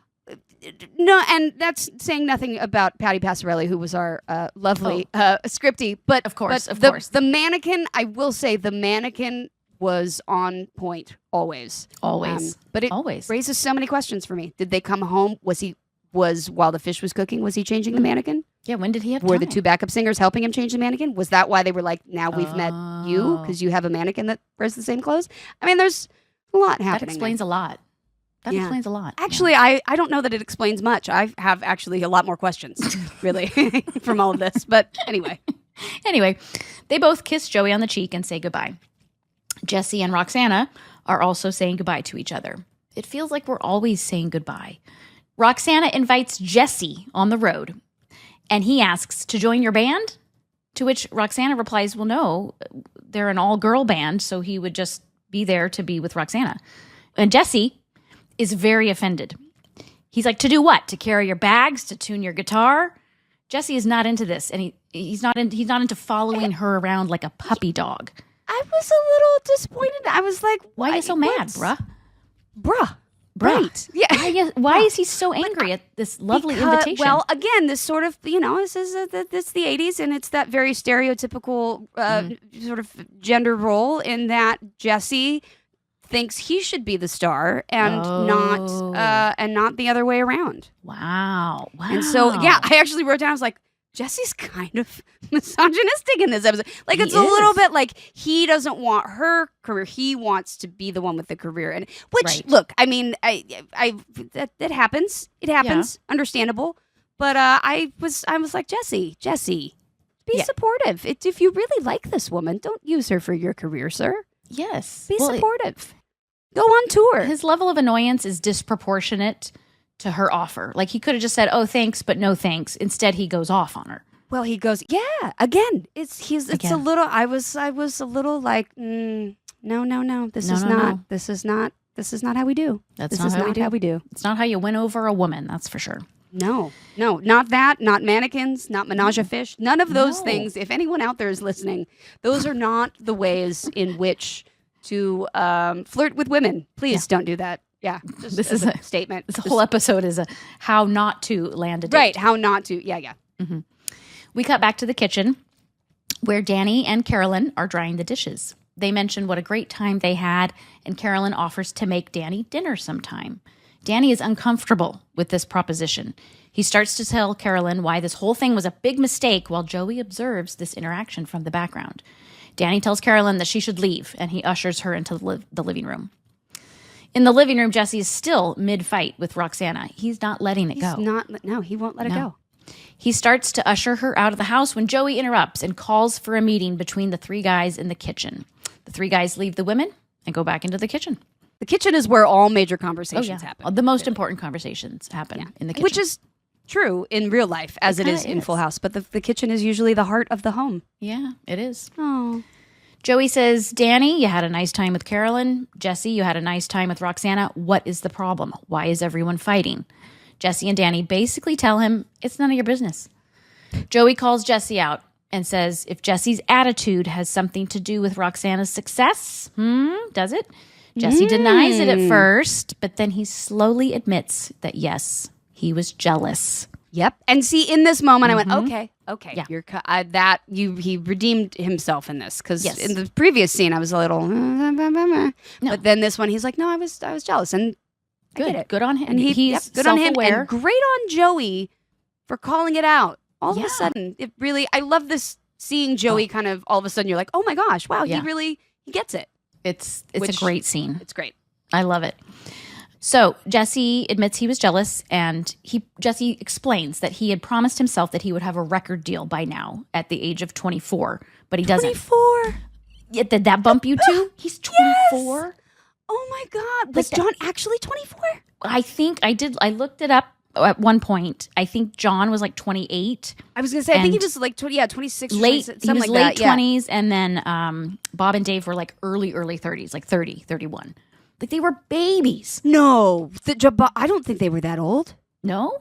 No, and that's saying nothing about Patty Passarelli, who was our lovely scripty. But of course, the mannequin. I will say the mannequin was on point always. But it raises so many questions for me. Did they come home? Was while the fish was cooking, was he changing the mannequin? Yeah, when did he have Were time? the two backup singers helping him change the mannequin? Was that why they were like, now we've met you because you have a mannequin that wears the same clothes? I mean, there's a lot happening. That explains a lot. That explains a lot. Actually, I don't know that it explains much. I have actually a lot more questions, really, from all of this. But anyway. Anyway, they both kiss Joey on the cheek and say goodbye. Jesse and Roxana are also saying goodbye to each other. It feels like we're always saying goodbye. Roxana invites Jesse on the road, and he asks to join your band, to which Roxana replies, well, no, they're an all-girl band, so he would just be there to be with Roxana. And Jesse is very offended. He's like, to do what? To carry your bags? To tune your guitar? Jesse is not into this, and he's not into following her around like a puppy dog. I was a little disappointed. I was like, why are you so mad, bruh? Bruh. Right. Yeah. Why is he so angry at this lovely invitation? Well, again, this sort of, this is it's the 80s, and it's that very stereotypical sort of gender role in that Jesse thinks he should be the star and not the other way around. Wow. And so, yeah, I actually wrote down, I was like, Jesse's kind of misogynistic in this episode. Like, it's a little bit like he doesn't want her career. He wants to be the one with the career. And which, look, I mean, that happens. It happens. Yeah. Understandable. But I was like, Jesse, be supportive. If you really like this woman, don't use her for your career, sir. Yes. Be supportive. Go on tour. His level of annoyance is disproportionate to her offer. Like, he could have just said, oh, thanks, but no thanks. Instead, he goes off on her. Well, he goes, yeah, again, it's a little, I was a little like, no, this is not how we do. This is not how we do. It's not how you win over a woman, that's for sure. No, not that, not mannequins, not menage a fish, none of those things. If anyone out there is listening, those are not the ways in which to flirt with women. Please don't do that. Yeah, this is a statement. This whole episode is a how not to land a date. Right, how not to. Yeah. Mm-hmm. We cut back to the kitchen where Danny and Carolyn are drying the dishes. They mention what a great time they had, and Carolyn offers to make Danny dinner sometime. Danny is uncomfortable with this proposition. He starts to tell Carolyn why this whole thing was a big mistake while Joey observes this interaction from the background. Danny tells Carolyn that she should leave, and he ushers her into the living room. In the living room, Jesse is still mid-fight with Roxana. He's not letting it go. He won't let it go. He starts to usher her out of the house when Joey interrupts and calls for a meeting between the three guys in the kitchen. The three guys leave the women and go back into the kitchen. The kitchen is where all major conversations happen. The most important conversations happen in the kitchen. Which is true in real life, as it is in Full House. But the kitchen is usually the heart of the home. Yeah, it is. Oh. Joey says, Danny, you had a nice time with Carolyn. Jesse, you had a nice time with Roxana. What is the problem? Why is everyone fighting? Jesse and Danny basically tell him it's none of your business. Joey calls Jesse out and says if Jesse's attitude has something to do with Roxana's success, does it? Jesse denies it at first, but then he slowly admits that yes, he was jealous. Yep. And see, in this moment, I went, Okay, Yeah. he redeemed himself in this because Yes. in the previous scene I was a little, but then this one he's like, no, I was jealous, and I Good. get it. Good on him. And He's good on him, self-aware. and great on Joey for calling it out. All of Yeah. a sudden, I love this seeing Joey kind of all of a sudden. You're like, oh my gosh, wow, Yeah. he gets it. It's a great scene. It's great. I love it. So Jesse admits he was jealous, and Jesse explains that he had promised himself that he would have a record deal by now at the age of 24, but he doesn't. 24. Yeah, did that bump you too? He's 24. Yes. Oh my God, was John actually 24? I think I did. I looked it up at one point. I think John was like 28. I was gonna say, I think he was like 26, late. 27, He something was like late that. 20s, and then Bob and Dave were like early 30s, like 30, 31. Like they were babies. No, I don't think they were that old. No,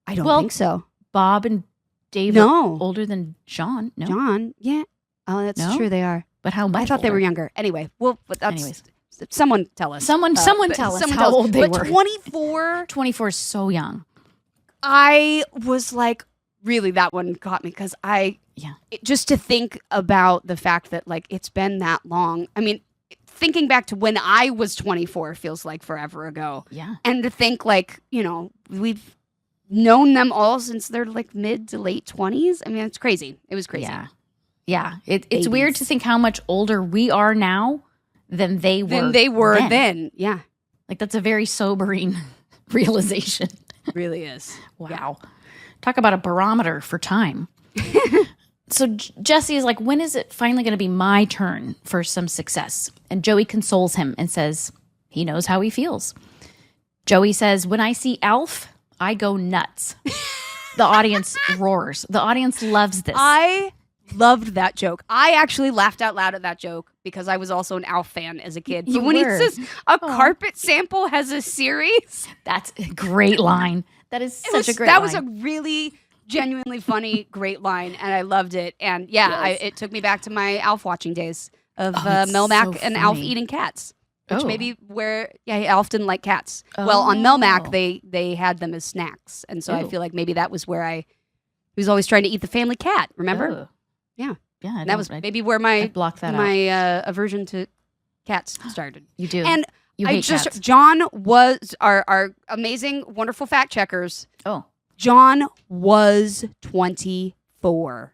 I don't think so. Bob and Dave No. are older than John. No, John, yeah. Oh, that's No? true. They are. But how much? I thought they were older? younger. Anyway, well, but that's, Anyways. someone tell us. Someone But tell us someone how tell us. old they But were. 24. 24 is so young. I was like, really, that one caught me because just to think about the fact that like it's been that long. I mean, thinking back to when I was 24 feels like forever ago. Yeah. And to think like, we've known them all since they're like mid to late 20s. I mean, it's crazy. It was crazy. Yeah. Yeah. It's weird to think how much older we are now than they were. Then. Yeah. Like that's a very sobering realization. Really is. Wow. Talk about a barometer for time. So Jesse is like, when is it finally going to be my turn for some success? And Joey consoles him and says he knows how he feels. Joey says, when I see Alf, I go nuts. The audience roars. The audience loves this. I loved that joke. I actually laughed out loud at that joke because I was also an Alf fan as a kid. You But when were. he says a carpet sample has a series, that's a great line. That is such a great line. That was a really genuinely funny, great line, and I loved it. And it took me back to my Alf watching days of it's Melmac so and Alf funny. eating cats. Which Oh. maybe Alf didn't like cats. Well, on Melmac, they had them as snacks. And so I Oh. feel like maybe that was where he was always trying to eat the family cat, remember? Oh. Yeah. Yeah. And that was maybe where my blocked that my aversion to cats started. You do. And You I hate just cats. John was our amazing, wonderful fact checkers. Oh. John was 24.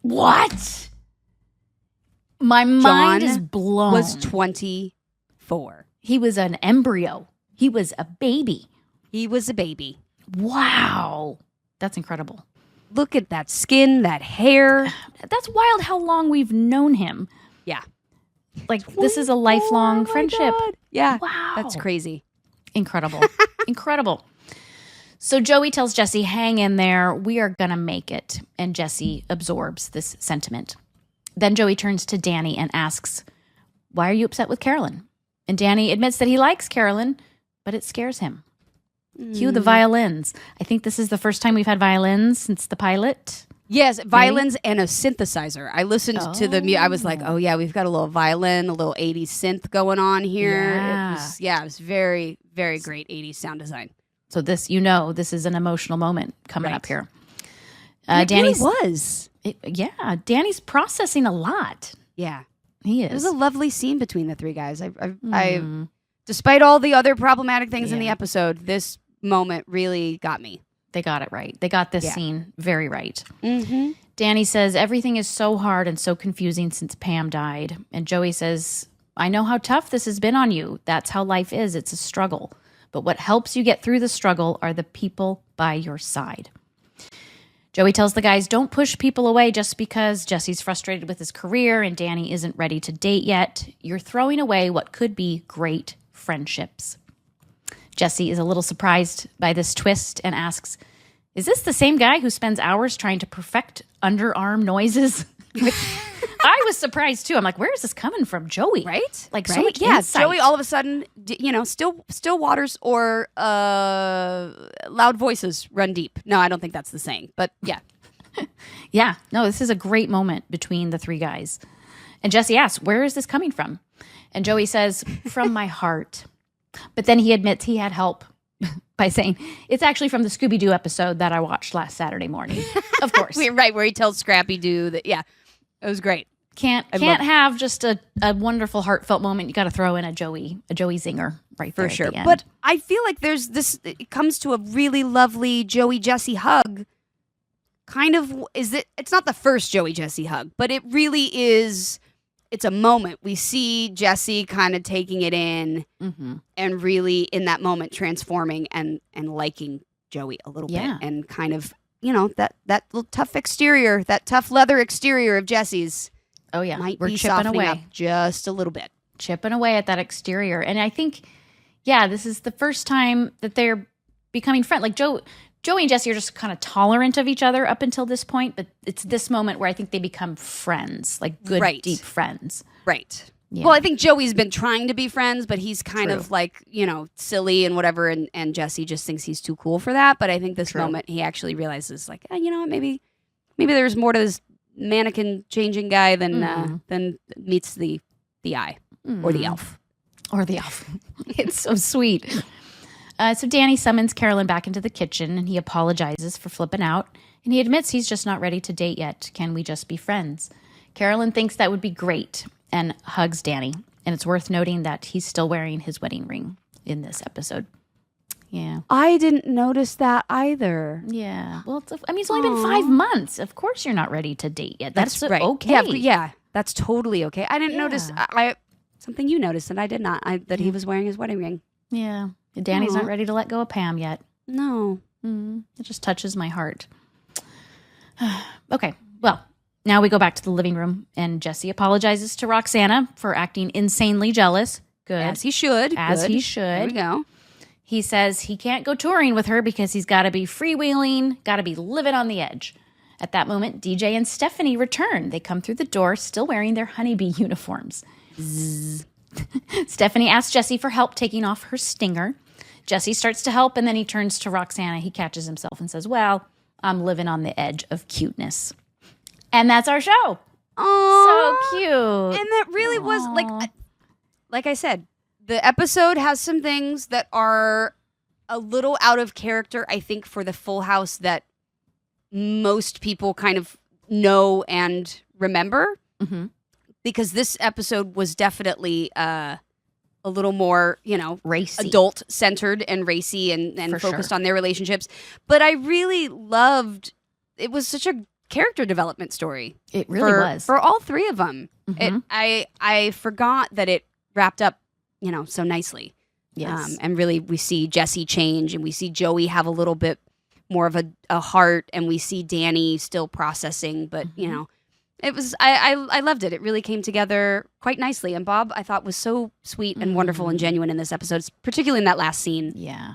What? My mind John is blown. Was 24. He was an embryo. He was a baby. He was a baby. Wow. That's incredible. Look at that skin, that hair. That's wild how long we've known him. Yeah. Like, this is a lifelong friendship. Yeah. Wow. That's crazy. Incredible. Incredible. So Joey tells Jesse, hang in there. We are going to make it. And Jesse absorbs this sentiment. Then Joey turns to Danny and asks, why are you upset with Carolyn? And Danny admits that he likes Carolyn, but it scares him. Cue the violins. I think this is the first time we've had violins since the pilot. Yes, violins and a synthesizer. I listened to the music. I was like, oh, yeah, we've got a little violin, a little 80s synth going on here. Yeah. It was very, very great 80s sound design. So this, this is an emotional moment coming up here. It Danny's really was. Danny's processing a lot. Yeah. He is. It was a lovely scene between the three guys. I despite all the other problematic things in the episode, this moment really got me. They got it right. They got this scene very right. Mm-hmm. Danny says, everything is so hard and so confusing since Pam died. And Joey says, I know how tough this has been on you. That's how life is. It's a struggle. But what helps you get through the struggle are the people by your side. Joey tells the guys, don't push people away just because Jesse's frustrated with his career and Danny isn't ready to date yet. You're throwing away what could be great friendships. Jesse is a little surprised by this twist and asks, is this the same guy who spends hours trying to perfect underarm noises? I was surprised too. I'm like, where is this coming from, Joey? Right? Like right? so much Yeah, insight. Joey all of a sudden, still waters or loud voices run deep. No, I don't think that's the saying, but yeah. Yeah, no, this is a great moment between the three guys. And Jesse asks, where is this coming from? And Joey says, from my heart. But then he admits he had help. by saying, it's actually from the Scooby-Doo episode that I watched last Saturday morning. Of course. Right, where he tells Scrappy-Doo that, yeah, it was great. Can't have just a wonderful heartfelt moment. You got to throw in a Joey zinger right there for sure. At the end. But I feel like there's this. It comes to a really lovely Joey Jesse hug. Kind of it's not the first Joey Jesse hug, but it really is. It's a moment we see Jesse kind of taking it in, and really in that moment transforming and liking Joey a little bit, and kind of that little tough exterior, that tough leather exterior of Jesse's. Oh yeah, might we're be chipping softening away up just a little bit. Chipping away at that exterior. And I think, this is the first time that they're becoming friends. Like Joey and Jesse are just kind of tolerant of each other up until this point, but it's this moment where I think they become friends, like good, deep friends. Right. Yeah. Well, I think Joey's been trying to be friends, but he's kind of like, silly and whatever, and Jesse just thinks he's too cool for that. But I think this moment he actually realizes, like, you know what, maybe there's more to this mannequin changing guy than meets the eye or the elf. Or the elf. It's so sweet. So Danny summons Carolyn back into the kitchen, and he apologizes for flipping out, and he admits he's just not ready to date yet. Can we just be friends? Carolyn thinks that would be great and hugs Danny, and it's worth noting that he's still wearing his wedding ring in this episode. Yeah. I didn't notice that either. Yeah. Well, it's only been 5 months. Of course you're not ready to date yet. That's right. Okay. Yeah, that's totally okay. I didn't notice. Something you noticed, and I did not. That he was wearing his wedding ring. Yeah. Danny's not ready to let go of Pam yet. No. It just touches my heart. Okay. Well, now we go back to the living room, and Jesse apologizes to Roxana for acting insanely jealous. Good. As he should. He should. There we go. He says he can't go touring with her because he's got to be freewheeling, got to be living on the edge. At that moment, DJ and Stephanie return. They come through the door still wearing their honeybee uniforms. Stephanie asks Jesse for help taking off her stinger. Jesse starts to help, and then he turns to Roxana. He catches himself and says, well, I'm living on the edge of cuteness. And that's our show. Oh, so cute. And that really was, like I said, the episode has some things that are a little out of character, I think, for the Full House that most people kind of know and remember. Because this episode was definitely a little more, racy, adult-centered and racy and focused on their relationships. But I really loved, it was such a character development story. It really was. For all three of them. I forgot that it wrapped up, so nicely. Yes. And really we see Jesse change, and we see Joey have a little bit more of a heart, and we see Danny still processing, but, it was, I loved it. It really came together quite nicely. And Bob, I thought, was so sweet and wonderful and genuine in this episode, particularly in that last scene. Yeah.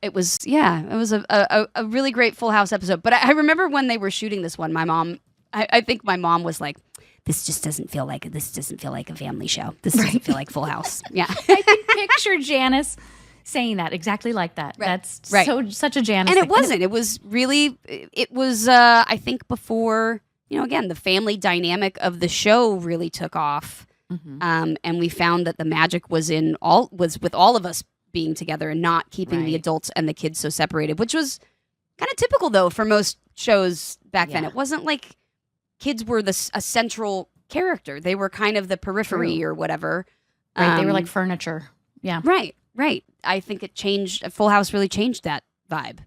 It was a really great Full House episode. But I remember when they were shooting this one, my mom, I think my mom was like, this doesn't feel like a family show. This doesn't feel like Full House. Yeah. I can picture Janice saying that exactly like that. Right. That's Right. such a Janice And thing. it wasn't. It was really, I think before, again, the family dynamic of the show really took off. And we found that the magic was with all of us being together and not keeping the adults and the kids so separated, which was kind of typical, though, for most shows back then. It wasn't like kids were a central character. They were kind of the periphery or whatever. Right. They were like furniture. Yeah. Right. I think it changed. Full House really changed that vibe.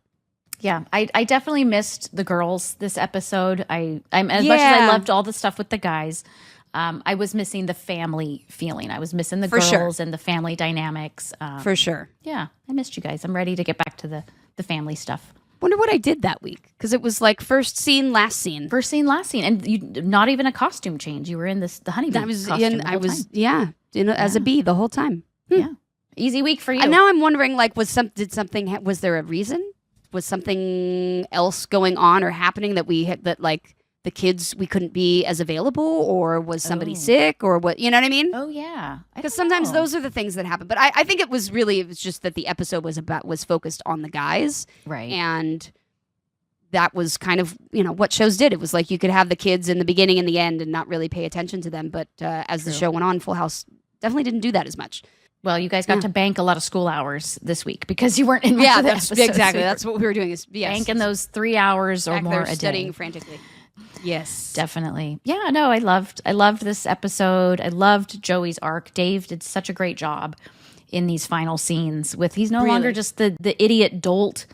Yeah, I definitely missed the girls this episode. I'm as much as I loved all the stuff with the guys, I was missing the family feeling. I was missing the girls and the family dynamics. For sure. Yeah, I missed you guys. I'm ready to get back to the family stuff. Wonder what I did that week, because it was like first scene, last scene, and you not even a costume change. You were in the honeybee. Costume as a bee the whole time. Yeah, easy week for you. And now I'm wondering, like, was there a reason? Was something else going on or happening that the kids, we couldn't be as available, or was somebody sick, or what? You know what I mean? Oh yeah, because sometimes those are the things that happen. But I think it was just that the episode was focused on the guys, right? And that was kind of what shows did. It was like you could have the kids in the beginning and the end and not really pay attention to them. But as the show went on, Full House definitely didn't do that as much. Well, you guys got to bank a lot of school hours this week because you weren't in much of the episode. Exactly. So That's what we were doing. Is banking those 3 hours or back more there a day. studying frantically. Yes, definitely. Yeah, no, I loved this episode. I loved Joey's arc. Dave did such a great job in these final scenes. He's no longer just the idiot dolt,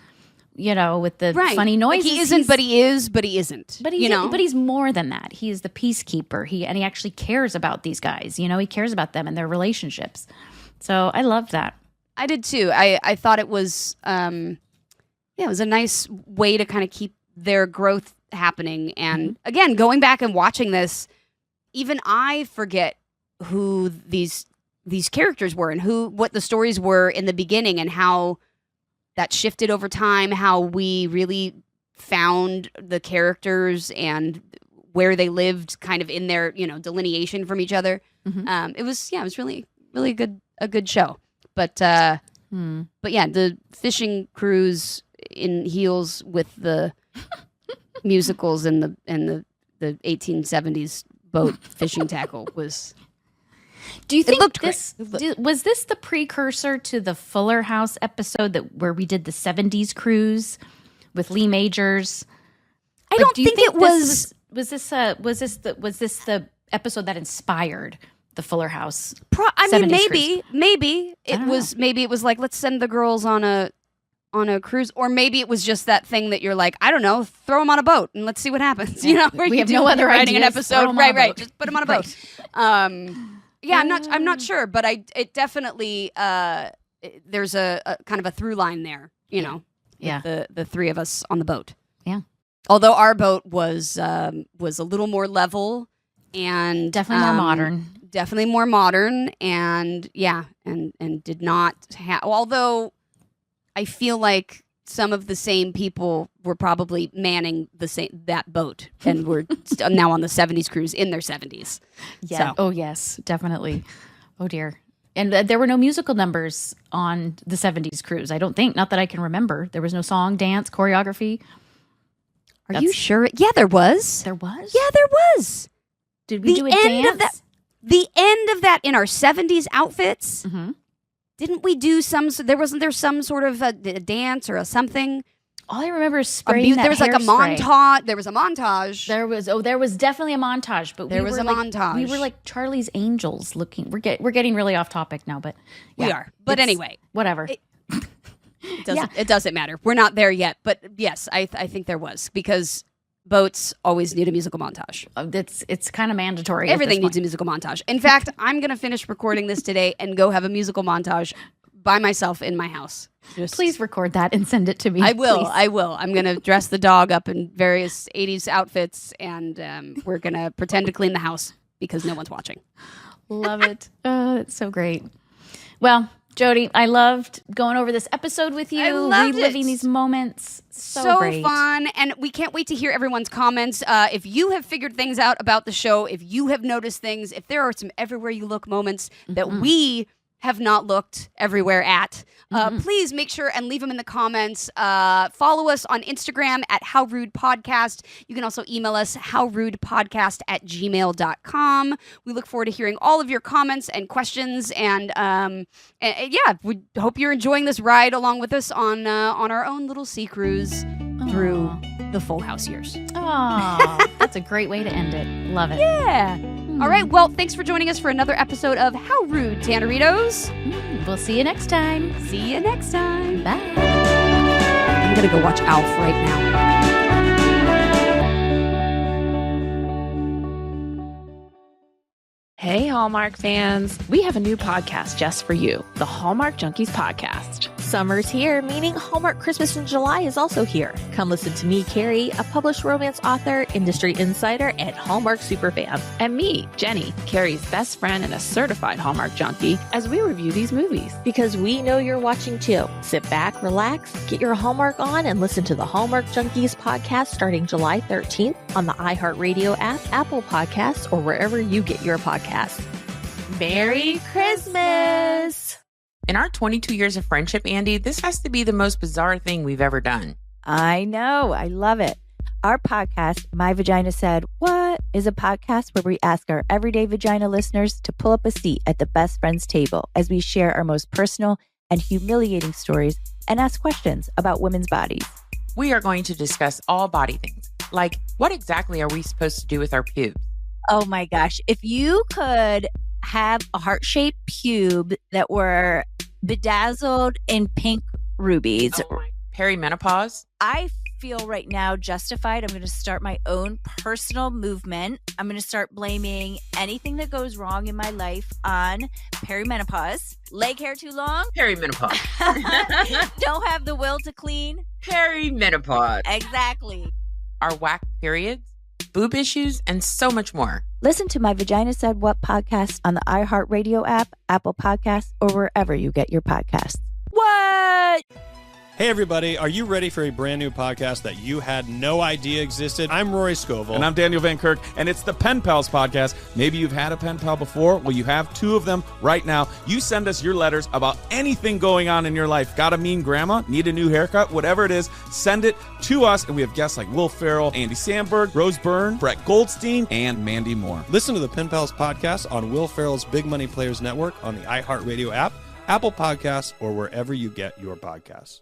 with the funny noises. Like he isn't, but he is, but he isn't. But he's more than that. He is the peacekeeper. He actually cares about these guys. He cares about them and their relationships. So I loved that. I did too. I thought it was it was a nice way to kind of keep their growth happening. And again, going back and watching this, even I forget who these characters were and what the stories were in the beginning and how that shifted over time, how we really found the characters and where they lived kind of in their, delineation from each other. It was really, really a good show. But yeah, the fishing cruise in heels with the musicals and the 1870s boat fishing tackle was. Do you think was this the precursor to the Fuller House episode where we did the 70s cruise with Lee Majors? I don't think it was. Was this the episode that inspired the Fuller House? Maybe it was like, let's send the girls on a cruise, or maybe it was just that thing that you're like, I don't know, throw them on a boat and let's see what happens. Where we have no other writing ideas, an episode, right? Just put them on a boat. Right. Yeah, I'm not sure, but it definitely there's a kind of a through line there, with the three of us on the boat. Yeah. Although our boat was a little more level and definitely more modern. Definitely more modern, and and did not have. Although I feel like some of the same people were probably manning that boat, and were now on the 70s cruise in their 70s. Yeah. So. Oh yes, definitely. Oh dear. And there were no musical numbers on the 70s cruise. I don't think. Not that I can remember. There was no song, dance, choreography. Are you sure? Yeah, there was. There was? Yeah, there was. Did we do a dance? The end of that in our 70s outfits. Mm-hmm. Didn't we do some? Wasn't there some sort of a dance or a something? All I remember is spraying that there was like a hairspray. montage. There was a montage. There was definitely a montage, but there was a montage. We were like Charlie's Angels looking. We're getting really off topic now, but yeah, we are. But anyway, whatever. It doesn't matter. We're not there yet, but yes, I think there was, because boats always need a musical montage. It's kind of mandatory. Everything needs a musical montage. In fact, I'm going to finish recording this today and go have a musical montage by myself in my house. Please record that and send it to me. I will. Please. I will. I'm going to dress the dog up in various 80s outfits, and we're going to pretend to clean the house because no one's watching. Love it. Oh, it's so great. Well, Jodie, I loved going over this episode with you, reliving these moments. So great. Fun, and we can't wait to hear everyone's comments. If you have figured things out about the show, if you have noticed things, if there are some everywhere you look moments that we have not looked everywhere at, please make sure and leave them in the comments. Follow us on Instagram at How Rude Podcast. You can also email us howrudepodcast@gmail.com. We look forward to hearing all of your comments and questions, and we hope you're enjoying this ride along with us on our own little sea cruise through the Full House years. Oh, that's a great way to end it. Love it. Yeah. All right. Well, thanks for joining us for another episode of How Rude, Tanneritos. We'll see you next time. See you next time. Bye. I'm going to go watch Alf right now. Hey, Hallmark fans. We have a new podcast just for you, the Hallmark Junkies Podcast. Summer's here, meaning Hallmark Christmas in July is also here. Come listen to me, Carrie, a published romance author, industry insider, and Hallmark superfan. And me, Jenny, Carrie's best friend and a certified Hallmark junkie, as we review these movies. Because we know you're watching too. Sit back, relax, get your Hallmark on, and listen to the Hallmark Junkies podcast starting July 13th on the iHeartRadio app, Apple Podcasts, or wherever you get your podcasts. Merry Christmas! In our 22 years of friendship, Andy, this has to be the most bizarre thing we've ever done. I know. I love it. Our podcast, My Vagina Said What, is a podcast where we ask our everyday vagina listeners to pull up a seat at the best friends table as we share our most personal and humiliating stories and ask questions about women's bodies. We are going to discuss all body things, like what exactly are we supposed to do with our pubes? Oh my gosh. If you could have a heart-shaped pube that were bedazzled in pink rubies. Perimenopause? I feel right now justified. I'm going to start my own personal movement. I'm going to start blaming anything that goes wrong in my life on perimenopause. Leg hair too long? Perimenopause. Don't have the will to clean? Perimenopause. Exactly. Our whack periods, boob issues, and so much more. Listen to My Vagina Said What podcast on the iHeartRadio app, Apple Podcasts, or wherever you get your podcasts. What? Hey, everybody. Are you ready for a brand new podcast that you had no idea existed? I'm Rory Scovel. And I'm Daniel Van Kirk, and it's the Pen Pals podcast. Maybe you've had a pen pal before. Well, you have two of them right now. You send us your letters about anything going on in your life. Got a mean grandma? Need a new haircut? Whatever it is, send it to us. And we have guests like Will Ferrell, Andy Samberg, Rose Byrne, Brett Goldstein, and Mandy Moore. Listen to the Pen Pals podcast on Will Ferrell's Big Money Players Network on the iHeartRadio app, Apple Podcasts, or wherever you get your podcasts.